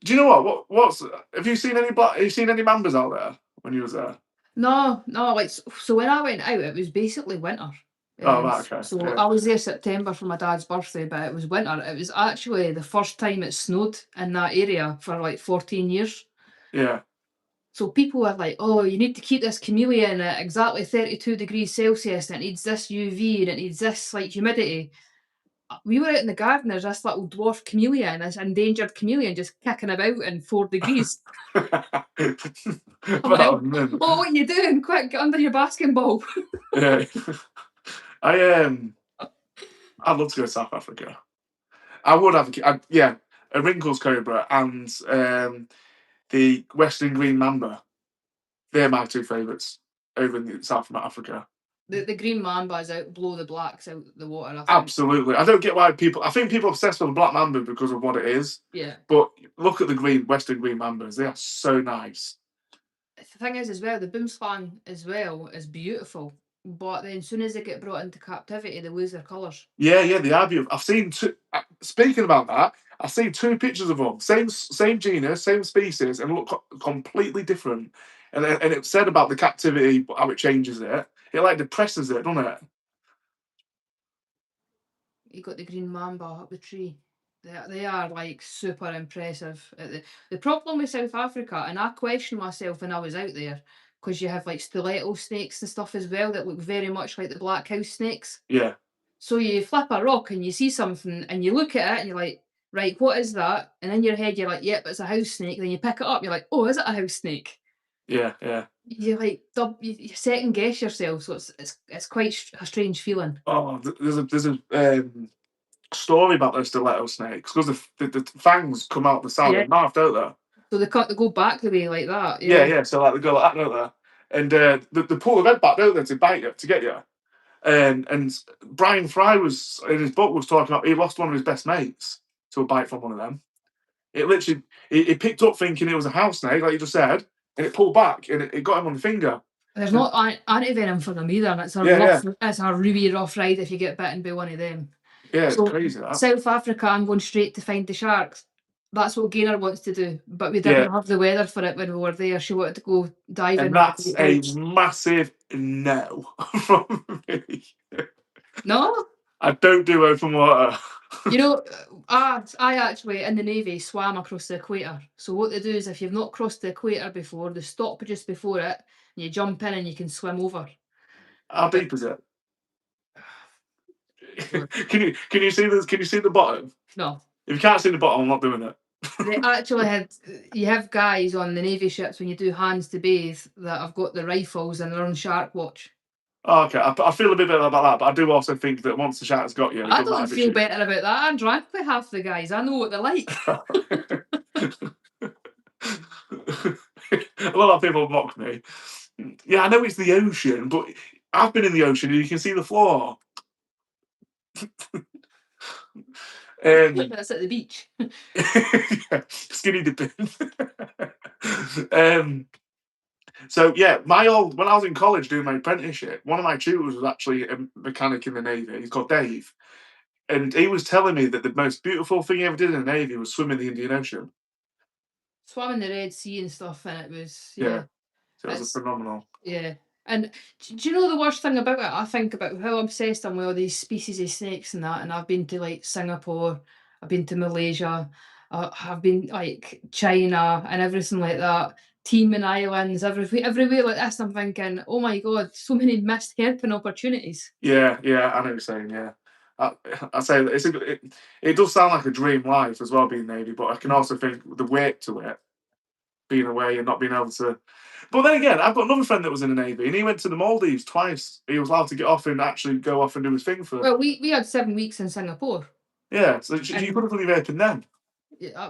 Speaker 1: Do you know what's have you seen any mambas out there when you was there?
Speaker 2: No. Like so when I went out, it was basically winter.
Speaker 1: Oh, right, okay.
Speaker 2: So I was there September for my dad's birthday, but it was winter. It was actually the first time it snowed in that area for like 14 years.
Speaker 1: Yeah.
Speaker 2: So people are like, "Oh, you need to keep this chameleon at exactly 32 degrees Celsius, and it needs this UV, and it needs this like humidity." we were out in the garden, there's this little dwarf chameleon, this endangered chameleon just kicking about in 4 degrees. I'm like,
Speaker 1: Oh,
Speaker 2: "Oh,
Speaker 1: man.
Speaker 2: oh, what are you doing? Quick, get under your basketball."
Speaker 1: Yeah. I I'd love to go to South Africa. I would have yeah, a Wrinkles cobra and the Western green mamba. They're my two favourites over in South Africa.
Speaker 2: The green mambas blow the blacks out the water, I think.
Speaker 1: Absolutely. I don't get why people. I think people are obsessed with the black mamba because of what it is.
Speaker 2: Yeah.
Speaker 1: But look at the Western green mambas. They are so nice.
Speaker 2: The thing is, as well, the boomslang as well is beautiful, but then as soon as they get brought into captivity, they lose their colours.
Speaker 1: Yeah, yeah, they are beautiful. I've seen two. Speaking about that, I've seen two pictures of them, same genus, same species, and look completely different. And it said about the captivity, how it changes it. It like depresses it, doesn't it?
Speaker 2: You got the green mamba up the tree. They are like super impressive. The problem with South Africa, and I questioned myself when I was out there, because you have like stiletto snakes and stuff as well that look very much like the black house snakes.
Speaker 1: Yeah.
Speaker 2: So you flip a rock and you see something and you look at it and you're like, right, what is that? And in your head you're like, yep, it's a house snake. Then you pick it up, you're like, oh, is it a house snake?
Speaker 1: Yeah, yeah.
Speaker 2: You like you second guess yourself, so it's quite a strange feeling.
Speaker 1: Oh, there's a story about those stiletto snakes because the fangs come out the side of
Speaker 2: Yeah.
Speaker 1: the mouth, don't they?
Speaker 2: So they go back the way like that.
Speaker 1: Yeah,
Speaker 2: Yeah.
Speaker 1: yeah. So like they go like that, don't they? And they pull the head back, don't they, to bite you, to get you. And Brian Fry was in his book was talking about he lost one of his best mates to a bite from one of them. It literally he picked up thinking it was a house snake, like you just said, and it pulled back and it got him on the finger.
Speaker 2: There's
Speaker 1: And,
Speaker 2: not anti-venom for them either, and it's a
Speaker 1: yeah, yeah,
Speaker 2: it's a really rough ride if you get bitten by one of them.
Speaker 1: yeah. It's
Speaker 2: So
Speaker 1: crazy that.
Speaker 2: South Africa, I'm going straight to find the sharks. That's what Gaynor wants to do, but we
Speaker 1: Yeah,
Speaker 2: didn't have the weather for it when we were there. She wanted to go diving
Speaker 1: and
Speaker 2: with the
Speaker 1: that's
Speaker 2: great
Speaker 1: a
Speaker 2: whites.
Speaker 1: massive no from me.
Speaker 2: No,
Speaker 1: I don't do open water.
Speaker 2: you know, I actually in the Navy swam across the equator. So what they do is if you've not crossed the equator before, they stop just before it, and you jump in and you can swim over.
Speaker 1: How
Speaker 2: But
Speaker 1: deep is it? Can you see this? Can you see the bottom?
Speaker 2: no.
Speaker 1: If you can't see the bottom, I'm not doing it.
Speaker 2: They actually had you have guys on the Navy ships when you do hands to bathe that have got the rifles and they're on shark watch.
Speaker 1: Oh, okay, I feel a bit better about that, but I do also think that once the shark's got you, it
Speaker 2: I
Speaker 1: doesn't
Speaker 2: don't
Speaker 1: matter if
Speaker 2: feel
Speaker 1: it's
Speaker 2: better about that. I drank with half the guys. I know what they're like.
Speaker 1: A lot of people mock me. Yeah, I know it's the ocean, but I've been in the ocean and you can see the floor.
Speaker 2: That's at the beach.
Speaker 1: Skinny dipping. So yeah, when I was in college doing my apprenticeship, one of my tutors was actually a mechanic in the Navy. He's called Dave, and he was telling me that the most beautiful thing he ever did in the Navy was swim in the Indian Ocean.
Speaker 2: Swam in the Red Sea and stuff, and it was
Speaker 1: Yeah, so it was a
Speaker 2: it's
Speaker 1: phenomenal.
Speaker 2: yeah. And do you know the worst thing about it? I think about how obsessed I'm with all these species of snakes and that. And I've been to like Singapore, I've been to Malaysia, I've been like China and everything like that. Teeming islands, everywhere like this. I'm thinking, oh my god, so many missed hairpin opportunities.
Speaker 1: Yeah, yeah, I know what you're saying. Yeah, I, I say that it does sound like a dream life as well being Navy, but I can also think the weight to it, being away and not being able to. But then again, I've got another friend that was in the Navy, and he went to the Maldives twice. He was allowed to get off and actually go off and do his thing for.
Speaker 2: Well, we had 7 weeks in Singapore.
Speaker 1: Yeah, so you
Speaker 2: And
Speaker 1: could have done your vaping then.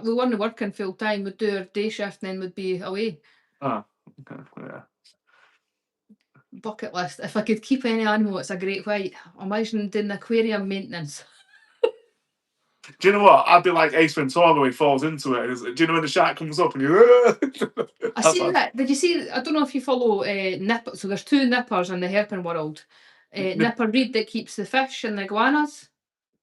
Speaker 2: we weren't working full time. We'd do our day shift and then we'd be away.
Speaker 1: Oh, okay, yeah.
Speaker 2: Bucket list. If I could keep any animal, it's a great white. Imagine doing aquarium maintenance.
Speaker 1: Do you know what? I'd be like Ace Ventura when he falls into it. Do you know when the shark comes up and you?
Speaker 2: I seen that. Did you see? I don't know if you follow Nipper. So there's two nippers in the hairpin world. Nipper Reed that keeps the fish and the iguanas.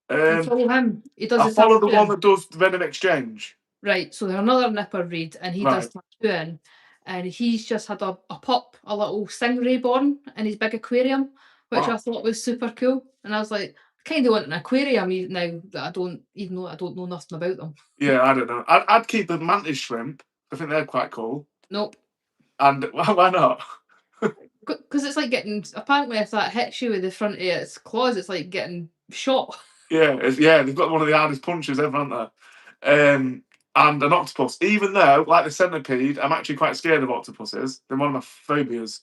Speaker 2: You follow him. He does
Speaker 1: I
Speaker 2: the
Speaker 1: follow the one
Speaker 2: tattooing.
Speaker 1: that does the Venom exchange.
Speaker 2: Right. So there's another Nipper Reed, and he does
Speaker 1: Right.
Speaker 2: tattooing. And he's just had a pup, a little stingray born in his big aquarium, which I
Speaker 1: Wow.
Speaker 2: thought was super cool. And I was like, I kind of want an aquarium now that I don't, even though I don't know nothing about them.
Speaker 1: Yeah, I don't know. I'd keep the mantis shrimp. I think they're quite cool.
Speaker 2: Nope.
Speaker 1: And why not?
Speaker 2: Because it's like getting, apparently if that hits you with the front of its claws, it's like getting shot.
Speaker 1: Yeah, they've got one of the hardest punches ever, haven't they? And an octopus. Even though, like the centipede, I'm actually quite scared of octopuses. They're one of my phobias.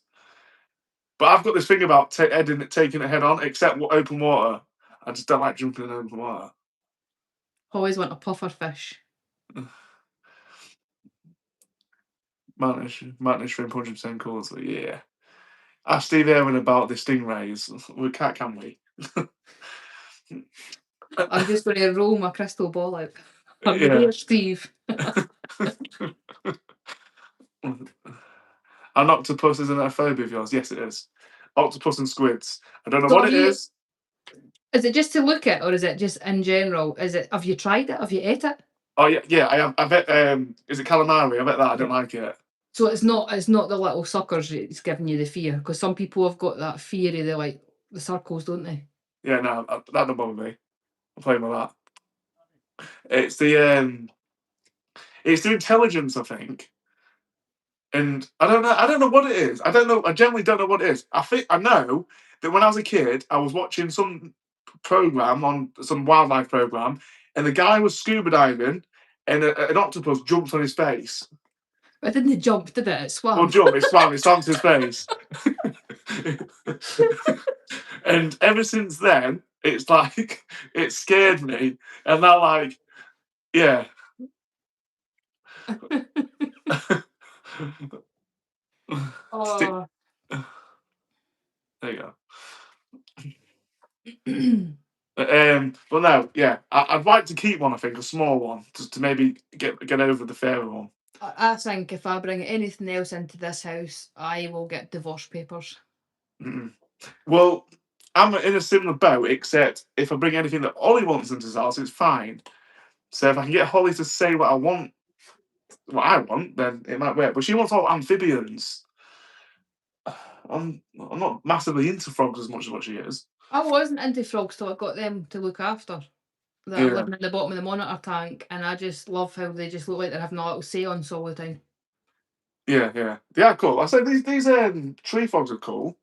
Speaker 1: But I've got this thing about taking it head on, except open water. I just don't like jumping in open water.
Speaker 2: Always want a puffer fish.
Speaker 1: Mountain shrimp, 100% cool. So yeah. Ask Steve Irwin about the stingrays. We can't, can we?
Speaker 2: I'm just going to roll my crystal ball out. I'm
Speaker 1: Yeah.
Speaker 2: here, Steve.
Speaker 1: An octopus isn't a phobia of yours? Yes, it is. Octopus and squids. I don't know what it is.
Speaker 2: Is it just to look at, or is it just in general? Have you tried it? Have you ate it?
Speaker 1: Oh yeah, I have. I bet. Is it calamari? I bet that I don't like it.
Speaker 2: So it's not the little suckers that's giving you the fear, because some people have got that fear of the circles, don't they?
Speaker 1: Yeah, no, that don't bother me. I'm playing with that. It's the intelligence, I think. And I don't know what it is. I generally don't know what it is. I know that when I was a kid, I was watching some program on some wildlife program, and the guy was scuba diving, and an octopus jumped on his face.
Speaker 2: It didn't jump, did it? It swam.
Speaker 1: Well, jump, it swam to his face. And ever since then, it's like it scared me, and now like, yeah.
Speaker 2: Oh.
Speaker 1: There you go. Well, no, yeah, I'd like to keep one. I think a small one, just to maybe get over the fairer one.
Speaker 2: I think if I bring anything else into this house, I will get divorce papers.
Speaker 1: Mm-mm. Well, I'm in a similar boat, except if I bring anything that Ollie wants into his house, it's fine. So if I can get Holly to say what I want, then it might work. But she wants all amphibians. I'm not massively into frogs as much as what she is.
Speaker 2: I wasn't into frogs till I got them to look after. That are living at the bottom of the monitor tank, and I just love how they just look like they're having a little seance all the time.
Speaker 1: Yeah, cool. I said these tree frogs are cool.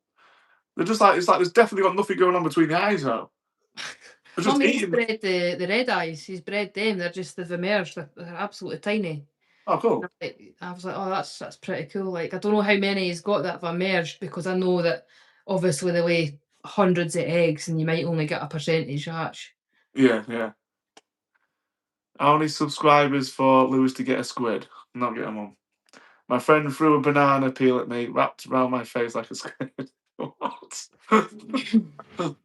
Speaker 1: They're just like, it's like there's definitely got nothing going on between the eyes though. They're just
Speaker 2: Mummy's
Speaker 1: eating.
Speaker 2: bred the red eyes. He's bred them. They've emerged. They're absolutely tiny.
Speaker 1: Oh, cool.
Speaker 2: I was like, oh, that's pretty cool. Like, I don't know how many he's got that have emerged, because I know that obviously they lay hundreds of eggs and you might only get a percentage hatch.
Speaker 1: Yeah. How many subscribers for Lewis to get a squid? I'm not getting one. My friend threw a banana peel at me, wrapped around my face like a squid. What?
Speaker 2: But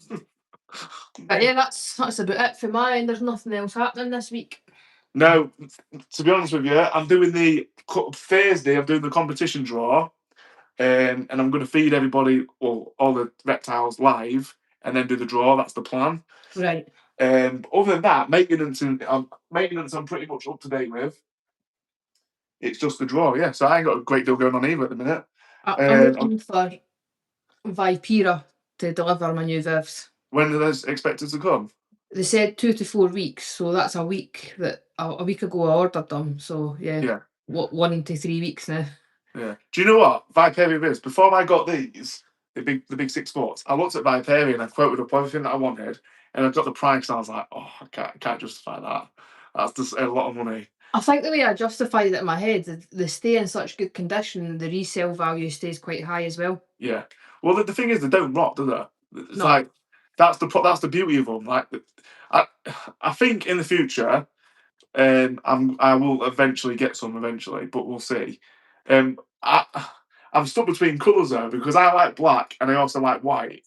Speaker 2: yeah, that's about it for mine. There's nothing else happening this week.
Speaker 1: No, to be honest with you, I'm doing Thursday. I'm doing the competition draw, and I'm going to feed everybody, all the reptiles live, and then do the draw. That's the plan.
Speaker 2: Right.
Speaker 1: Other than that, maintenance I'm pretty much up to date with. It's just the draw, yeah. So I ain't got a great deal going on either at the minute.
Speaker 2: I'm looking for Vipera to deliver my new Vivs.
Speaker 1: When are those expected to come?
Speaker 2: They said 2 to 4 weeks, so that's a week ago I ordered them. So yeah. 1 to 3 weeks now.
Speaker 1: Yeah. Do you know what Vipera is? Before I got these, the big 6 spots, I looked at Vipera and I quoted up everything that I wanted, and I got the price, and I was like, oh, I can't justify that. That's just a lot of money. I
Speaker 2: think the way I justified it in my head, they stay in such good condition, the resale value stays quite high as well.
Speaker 1: Yeah. Well, the thing is, they don't rot, do they? It's like that's the beauty of them. Like, I think in the future, I will eventually get some but we'll see. I'm stuck between colours though, because I like black and I also like white.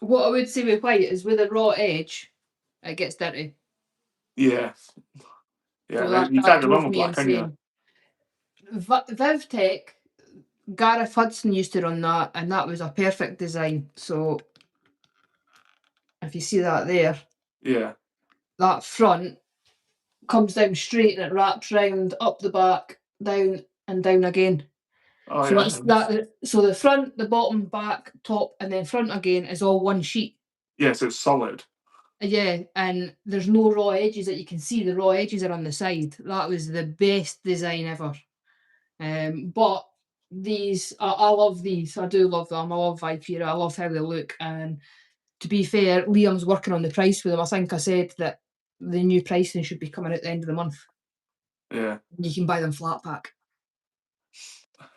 Speaker 2: What I would say with white is with a raw edge, it gets dirty.
Speaker 1: Yeah. So you can't go wrong with black, can you?
Speaker 2: VivTech, Gareth Hudson used to run that, and that was a perfect design. So if you see that there, that front comes down straight and it wraps round up the back, down and down again. Oh, so the front, the bottom, back, top, and then front again is all one sheet.
Speaker 1: Yeah, so it's solid.
Speaker 2: Yeah, and there's no raw edges that you can see. The raw edges are on the side. That was the best design ever. But these, I love these. I do love them. I love Vipera. I love how they look, and to be fair, Liam's working on the price with them. I think I said that the new pricing should be coming at the end of the month.
Speaker 1: Yeah.
Speaker 2: You can buy them flat pack.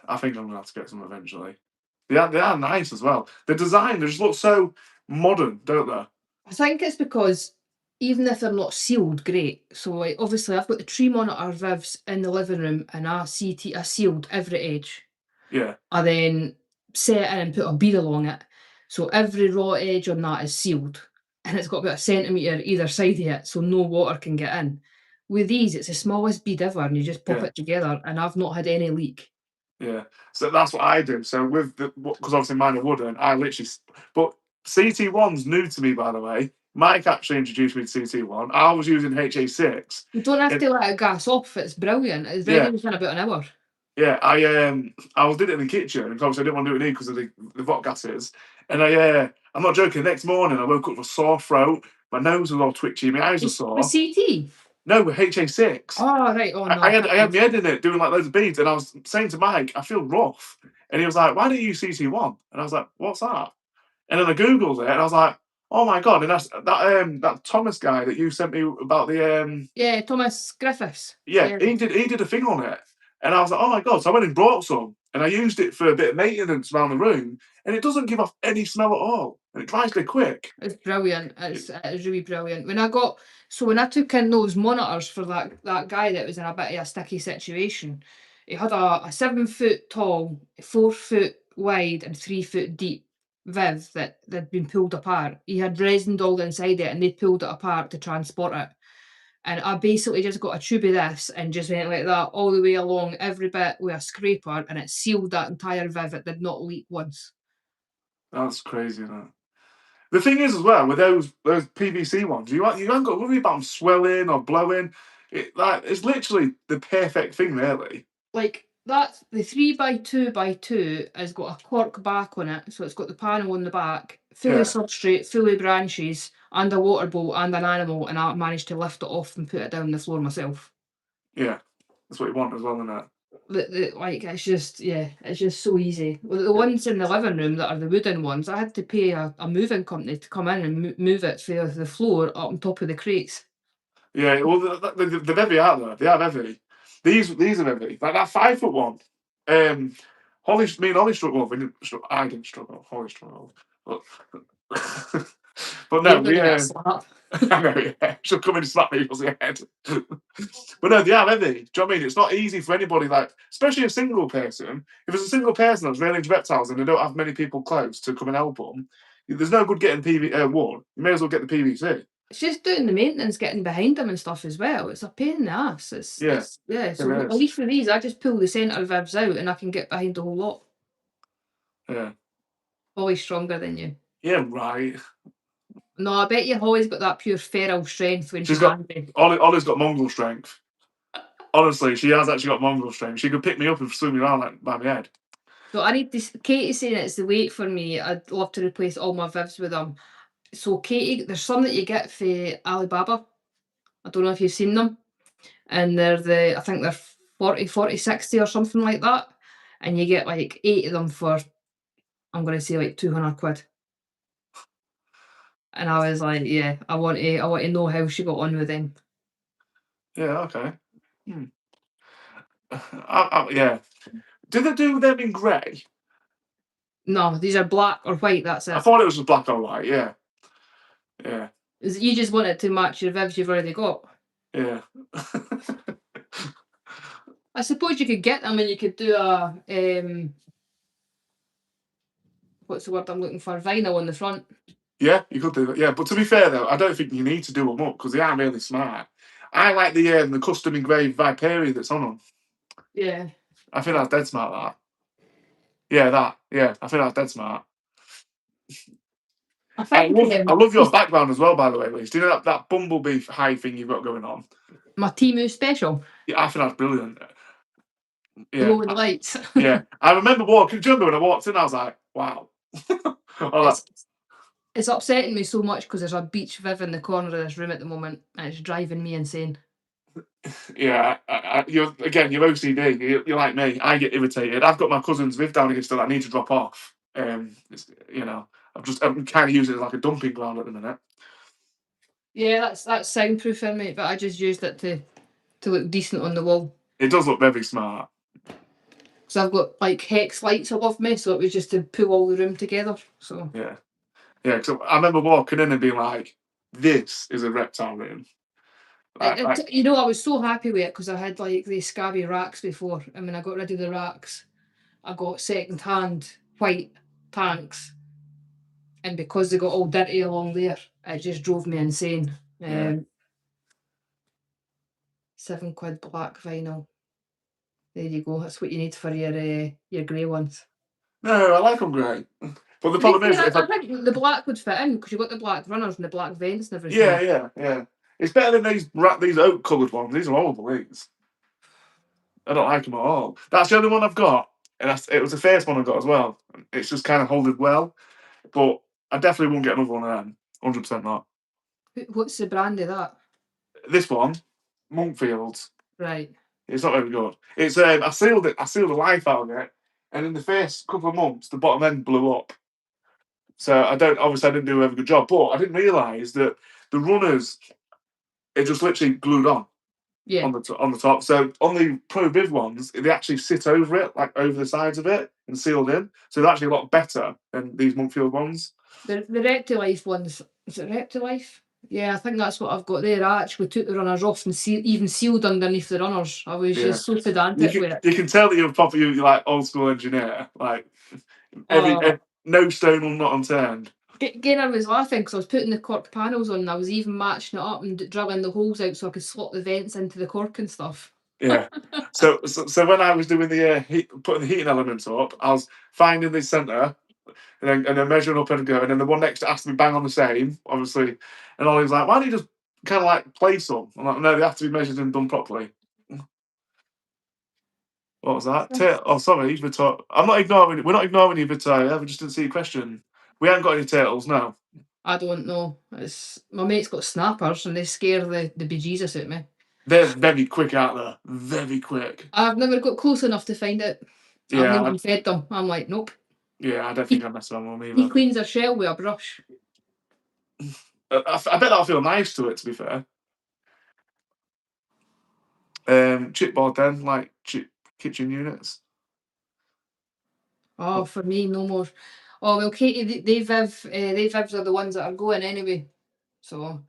Speaker 1: I think I'm gonna have to get some eventually. They are nice as well. The design, they just look so modern, don't they?
Speaker 2: I think it's because even if they're not sealed, great. So like obviously I've got the tree monitor Vivs in the living room and I sealed every edge.
Speaker 1: Yeah.
Speaker 2: I then set it in and put a bead along it. So every raw edge on that is sealed. And it's got about a centimetre either side of it, so no water can get in. With these, it's the smallest bead ever, and you just pop it together, and I've not had any leak.
Speaker 1: Yeah. So that's what I do. So with the, because obviously mine are wooden, I literally, but CT1's new to me, by the way. Mike actually introduced me to CT1. I was using HA6.
Speaker 2: You don't have to let it gas off. It's brilliant. It's ready within about an hour.
Speaker 1: Yeah, I was did it in the kitchen because obviously I didn't want to do it in here because of the VOC gases. And I'm not joking. The next morning I woke up with a sore throat. My nose was all twitchy. My eyes were sore.
Speaker 2: With CT?
Speaker 1: No, with HA6.
Speaker 2: Oh right. Oh no.
Speaker 1: I had my head in it doing like loads of beads, and I was saying to Mike, I feel rough, and he was like, "Why don't you use CT1?" And I was like, "What's that?" And then I googled it, and I was like, "Oh my god!" And that's that Thomas guy that you sent me about the
Speaker 2: Yeah, Thomas Griffiths.
Speaker 1: yeah, he did a thing on it, and I was like, "Oh my god!" So I went and brought some, and I used it for a bit of maintenance around the room, and it doesn't give off any smell at all, and it dries really quick.
Speaker 2: It's brilliant. It's really brilliant. When I took in those monitors for that guy that was in a bit of a sticky situation, he had a 7 foot tall, 4 foot wide, and 3 foot deep Viv that had been pulled apart. He had resined all inside it, and they pulled it apart to transport it. And I basically just got a tube of this and just went like that all the way along every bit with a scraper, and it sealed that entire Viv. It did not leak once.
Speaker 1: That's crazy, isn't it? The thing is, as well, with those PVC ones, you haven't got to worry about them swelling or blowing. It's literally the perfect thing, really.
Speaker 2: Like that's the 3x2x2 has got a cork back on it, so it's got the panel on the back, fully substrate, fully branches, and a water bowl and an animal, and I managed to lift it off and put it down the floor myself.
Speaker 1: Yeah, that's what you want as well, isn't it?
Speaker 2: Like it's just so easy. Well, the ones in the living room that are the wooden ones, I had to pay a moving company to come in and move it from the floor up on top of the crates.
Speaker 1: Yeah, well, they're heavy, aren't they? They are heavy. These are heavy. Like that 5 foot one. Me and Holly struggled. I didn't struggle. Holly struggled. But, but no, we. I know, yeah. She'll come in and slap me across the head. But no, they are heavy. Do you know what I mean? It's not easy for anybody, like, especially a single person. If it's a single person that's really into reptiles and they don't have many people close to come and help them, there's no good getting wood. You may as well get the PVC.
Speaker 2: It's just doing the maintenance, getting behind them and stuff as well. It's a pain in the ass. So at least for these, I just pull the centre Vivs out and I can get behind the whole lot.
Speaker 1: Yeah.
Speaker 2: Holly's stronger than you.
Speaker 1: Yeah, right.
Speaker 2: No, I bet you Holly's got that pure feral strength when she's
Speaker 1: angry. Ollie's got mongrel strength. Honestly, she has actually got mongrel strength. She could pick me up and swing me around like by my head.
Speaker 2: So I need this. Katie's saying it's the weight for me. I'd love to replace all my Vivs with them. So Katie, there's some that you get for Alibaba. I don't know if you've seen them. And I think they're 40, 60 or something like that. And you get like 8 of them for, I'm going to say like 200 quid. And I was like, yeah, I want to know how she got on with them.
Speaker 1: Yeah, okay. Yeah. Did they do them in grey?
Speaker 2: No, these are black or white, that's it.
Speaker 1: I thought it was just black or white, yeah. Yeah.
Speaker 2: You just want it to match your Vivs you've already got.
Speaker 1: Yeah.
Speaker 2: I suppose you could get them and you could do a, what's the word I'm looking for? Vinyl on the front.
Speaker 1: Yeah, you could do that. Yeah, but to be fair though, I don't think you need to do them up because they are really smart. I like the custom engraved Viperia that's on them.
Speaker 2: Yeah.
Speaker 1: I think that's dead smart, that. Yeah, that. Yeah, I think that's dead smart. I love your background as well, by the way, Liz. Do you know that bumblebee high thing you've got going on?
Speaker 2: My Temu special?
Speaker 1: Yeah, I think that's brilliant. Yeah.
Speaker 2: Glowing lights.
Speaker 1: Yeah. I remember walking, do you remember when I walked in, I was like, wow.
Speaker 2: It's upsetting me so much because there's a beach Viv in the corner of this room at the moment and it's driving me insane.
Speaker 1: Yeah, you're OCD. You're like me. I get irritated. I've got my cousin's Viv down here still. I need to drop off. You know, I'm kind of using it as like a dumping ground at the minute.
Speaker 2: Yeah, that's soundproof in me, but I just used it to look decent on the wall.
Speaker 1: It does look very smart.
Speaker 2: Because I've got like hex lights above me, so it was just to pull all the room together. So
Speaker 1: yeah. Because I remember walking in and being like, "This is a reptile room."
Speaker 2: You know, I was so happy with it because I had like these scabby racks before, and when I got rid of the racks, I got second-hand white tanks, and because they got all dirty along there, it just drove me insane.
Speaker 1: Yeah.
Speaker 2: £7 black vinyl. There you go. That's what you need for your grey ones.
Speaker 1: No, I like them grey. But the problem is,
Speaker 2: I think the black would fit in because you've got the black runners and the black vents and everything.
Speaker 1: Yeah. It's better than these oak coloured ones. These are horrible. These. I don't like them at all. That's the only one I've got, and it was the first one I got as well. It's just kind of holding well, but I definitely won't get another one of them. 100% not.
Speaker 2: What's the brand of that?
Speaker 1: This one, Monkfield's.
Speaker 2: Right.
Speaker 1: It's not very good. It's I sealed it. I sealed the life out of it, and in the first couple of months, the bottom end blew up. So I didn't do a very good job. But I didn't realise that the runners, it just literally glued on.
Speaker 2: Yeah.
Speaker 1: On the top. So on the Pro Viv ones, they actually sit over it, like over the sides of it, and sealed in. So they're actually a lot better than these Monkfield ones.
Speaker 2: The Reptilife ones, is it Reptilife? Yeah, I think that's what I've got there. I actually took the runners off and even sealed underneath the runners. I was just so pedantic with it.
Speaker 1: You can tell that you're proper, like old school engineer. Like no stone will not unturned.
Speaker 2: Again, I was laughing because I was putting the cork panels on and I was even matching it up and drilling the holes out so I could slot the vents into the cork and stuff.
Speaker 1: Yeah. So when I was doing the putting the heating elements up, I was finding the centre and then measuring up and going, and then the one next to asked me bang on the same, obviously. And Ollie's like, "Why don't you just kind of like place them?" I'm like, "No, they have to be measured and done properly." What was that? Sorry, Victoria. I'm not ignoring. We're not ignoring you, Victoria. We just didn't see your question. We haven't got any turtles, no.
Speaker 2: I don't know. My mate's got snappers and they scare the bejesus out of me.
Speaker 1: They're very quick out there. Very quick.
Speaker 2: I've never got close enough to find it. Yeah, I've never even fed them. I'm like, nope.
Speaker 1: Yeah, I don't think I mess around with them either.
Speaker 2: He cleans her shell with a brush.
Speaker 1: I bet that'll feel nice to it, to be fair. Chipboard then, like kitchen units.
Speaker 2: Oh, for me, no more. Oh well, Katie, they Vivs are the ones that are going anyway. So,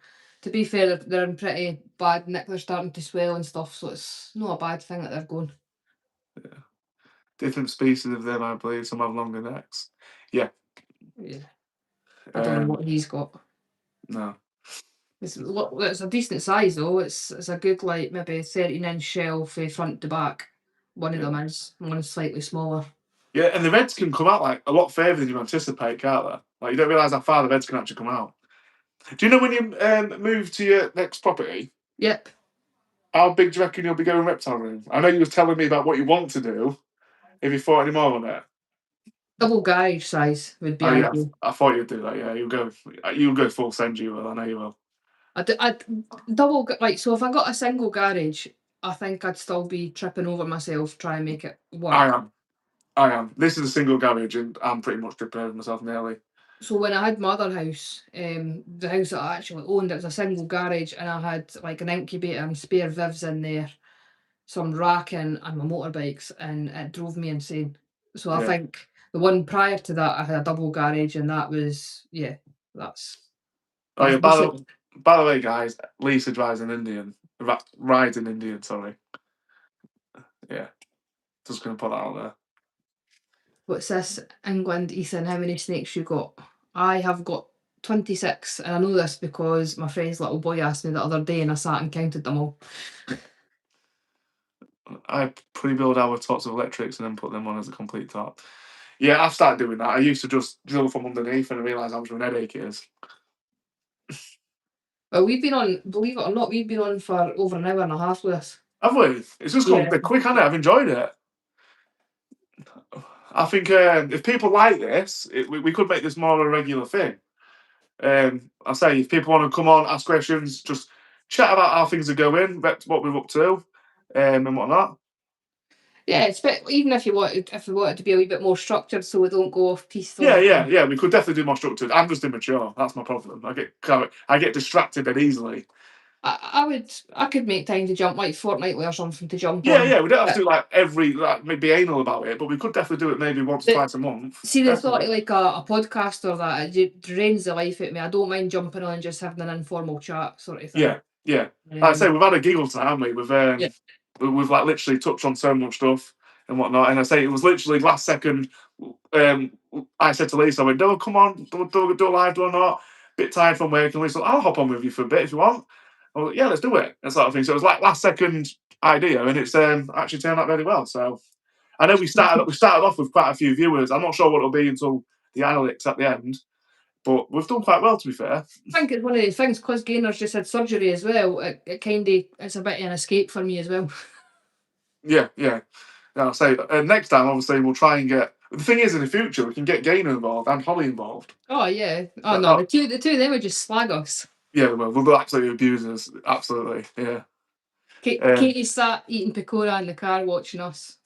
Speaker 2: to be fair, they're in pretty bad nick. They're starting to swell and stuff, so it's not a bad thing that they're going.
Speaker 1: Yeah. Different species of them, I believe. Some have longer necks. Yeah.
Speaker 2: Yeah. I don't know what he's got.
Speaker 1: No.
Speaker 2: It's a decent size though. It's a good like maybe 13-inch shell from front to back. One of them is. One is slightly smaller.
Speaker 1: Yeah, and the reds can come out like a lot further than you anticipate, can't they? Like you don't realise how far the reds can actually come out. Do you know when you move to your next property?
Speaker 2: Yep.
Speaker 1: How big do you reckon you'll be going reptile room? I know you were telling me about what you want to do. Have you thought any more on it?
Speaker 2: Double garage size would be ideal.
Speaker 1: Yeah, I thought you'd do that. Yeah, you'll go full send. You will. I know you will.
Speaker 2: I'd double like so. If I got a single garage, I think I'd still be tripping over myself trying to make it work.
Speaker 1: I am. This is a single garage, and I'm pretty much tripping over myself nearly.
Speaker 2: So when I had my other house, the house that I actually owned, it was a single garage, and I had like an incubator and spare Vivs in there, some racking, and my motorbikes, and it drove me insane. So I think the one prior to that, I had a double garage, and that was that's.
Speaker 1: Oh yeah. By the way, guys, Lisa drives an Indian. Rides an Indian. Sorry. Yeah. Just gonna put that out there.
Speaker 2: What's this? England, Ethan, how many snakes you got? I have got 26, and I know this because my friend's little boy asked me the other day and I sat and counted them all.
Speaker 1: I pre-build our tops of electrics and then put them on as a complete top. Yeah, I've started doing that. I used to just drill from underneath and I realised how much of an headache it is.
Speaker 2: Well, we've been on, believe it or not, we've been on for over an hour and a half with this.
Speaker 1: Have we? It's just gone a bit quick, hasn't it? I've enjoyed it. I think if people like this, we could make this more of a regular thing. I say if people want to come on, ask questions, just chat about how things are going, what we're up to, and whatnot.
Speaker 2: Yeah, it's even if we wanted to be a wee bit more structured, so we don't go off piece.
Speaker 1: Yeah. We could definitely do more structured. I'm just immature. That's my problem. I get distracted dead easily.
Speaker 2: I could make time to jump like fortnightly or something to jump on.
Speaker 1: Yeah. We don't have to do like maybe anal about it, but we could definitely do it maybe once or twice a month.
Speaker 2: See, the thought of like a podcast or that, it drains the life out of me. I don't mind jumping on and just having an informal chat sort of thing.
Speaker 1: Yeah. Like I say, we've had a giggle time, haven't we? We've like literally touched on so much stuff and whatnot. And I say it was literally last second. I said to Lisa, I went, "No, come on, do a live, do or not." Bit tired from work, and Lisa, "I'll hop on with you for a bit if you want." I was like, "Yeah, let's do it," and sort of thing. So it was like last second idea, and it's actually turned out very well. So I know we started off with quite a few viewers. I'm not sure what it'll be until the analytics at the end, but we've done quite well, to be fair.
Speaker 2: I think it's one of the things, because Gainer's just had surgery as well. It's a bit of an escape for me as well.
Speaker 1: Yeah. I'll say next time, obviously, we'll try and get. The thing is, in the future, we can get Gainer involved and Holly involved.
Speaker 2: Oh yeah. Oh no, the two of them would just slag us.
Speaker 1: Yeah, we'll absolutely abuse us. Absolutely, yeah.
Speaker 2: Katie sat eating pakora in the car watching us.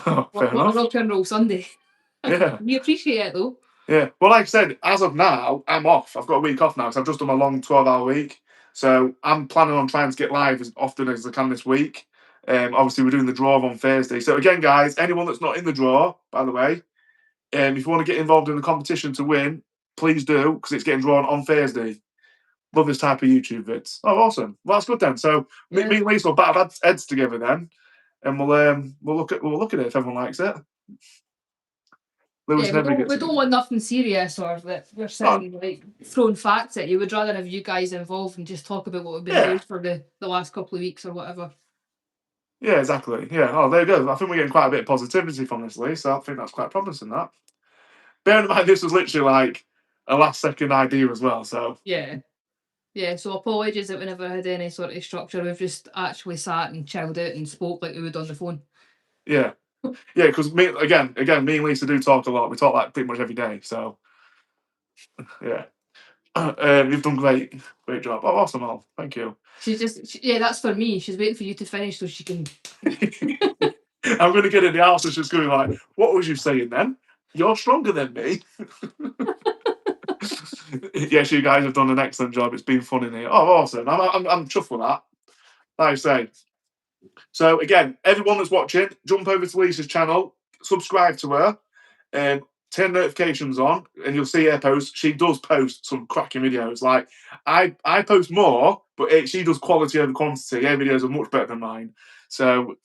Speaker 1: Oh, fair enough.
Speaker 2: Rock and roll Sunday.
Speaker 1: Yeah.
Speaker 2: We appreciate it though.
Speaker 1: Yeah. Well, like I said, as of now, I'm off. I've got a week off now, so I've just done a long 12-hour week. So I'm planning on trying to get live as often as I can this week. Obviously, we're doing the draw on Thursday. So again, guys, anyone that's not in the draw, by the way, if you want to get involved in the competition to win, please do, because it's getting drawn on Thursday. Love this type of YouTube vids. Oh, awesome. Well, that's good then. So me and Lisa will bat our heads together then, and we'll look at it if everyone likes it.
Speaker 2: We don't want nothing serious or that we're sitting like throwing facts at you. We'd rather have you guys involved and just talk about what we've been doing for the last couple of weeks or whatever.
Speaker 1: Yeah, exactly. Yeah. Oh, there you go. I think we're getting quite a bit of positivity from this, Lee. So I think that's quite promising. That. Bearing in mind, this was literally like a last-second idea as well. So
Speaker 2: yeah. So apologies that we never had any sort of structure. We've just actually sat and chilled out and spoke like we would on the phone.
Speaker 1: Yeah, because me and Lisa do talk a lot. We talk like pretty much every day. So yeah, you've done great job. Oh, awesome, Al. Thank you.
Speaker 2: That's for me. She's waiting for you to finish so she can.
Speaker 1: I'm going to get in the house and she's going to be like, "What was you saying then? You're stronger than me." Yes, you guys have done an excellent job. It's been fun in here. Oh, awesome. I'm chuffed with that. Like I say. So again, everyone that's watching, jump over to Lisa's channel, subscribe to her, turn notifications on, and you'll see her post. She does post some cracking videos. Like I post more, but she does quality over quantity. Her videos are much better than mine. So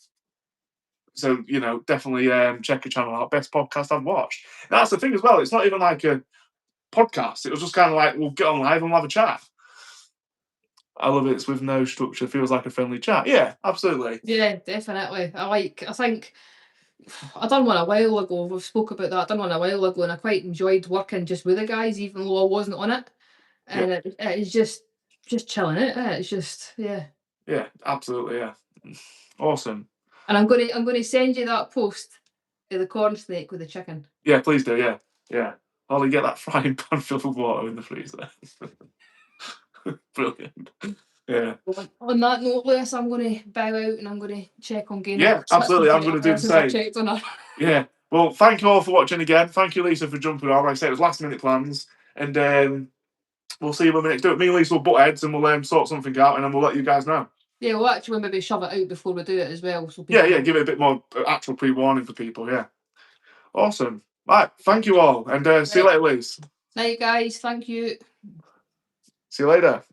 Speaker 1: definitely check her channel out. Best podcast I've watched. And that's the thing as well. It's not even like a podcast. It was just kind of like, we'll get on live and we'll have a chat. I love it. It's with no structure. Feels like a friendly chat. Yeah, absolutely.
Speaker 2: Yeah, definitely. I think I done one a while ago. We've spoke about that. I done one a while ago, and I quite enjoyed working just with the guys, even though I wasn't on it. And it's just chilling it. It's just
Speaker 1: Yeah, absolutely. Yeah, awesome.
Speaker 2: And I'm gonna send you that post of the corn snake with the chicken.
Speaker 1: Yeah, please do. Yeah. Ollie, get that frying pan filled with water in the freezer. Brilliant. Yeah.
Speaker 2: On that note, Lewis, I'm going to bow out and I'm going to check on Gainer.
Speaker 1: Yeah, absolutely. I'm going to do the same. Yeah. Well, thank you all for watching again. Thank you, Lisa, for jumping on. Like I said, it was last minute plans. And we'll see you when we next do it. Me and Lisa will butt heads and we'll sort something out and then we'll let you guys know. Yeah, we'll actually maybe shove it out before we do it as well. So give it a bit more actual pre-warning for people. Yeah. Awesome. Right. Thank you all. And see you later, Lisa. Night, guys. Thank you. See you later.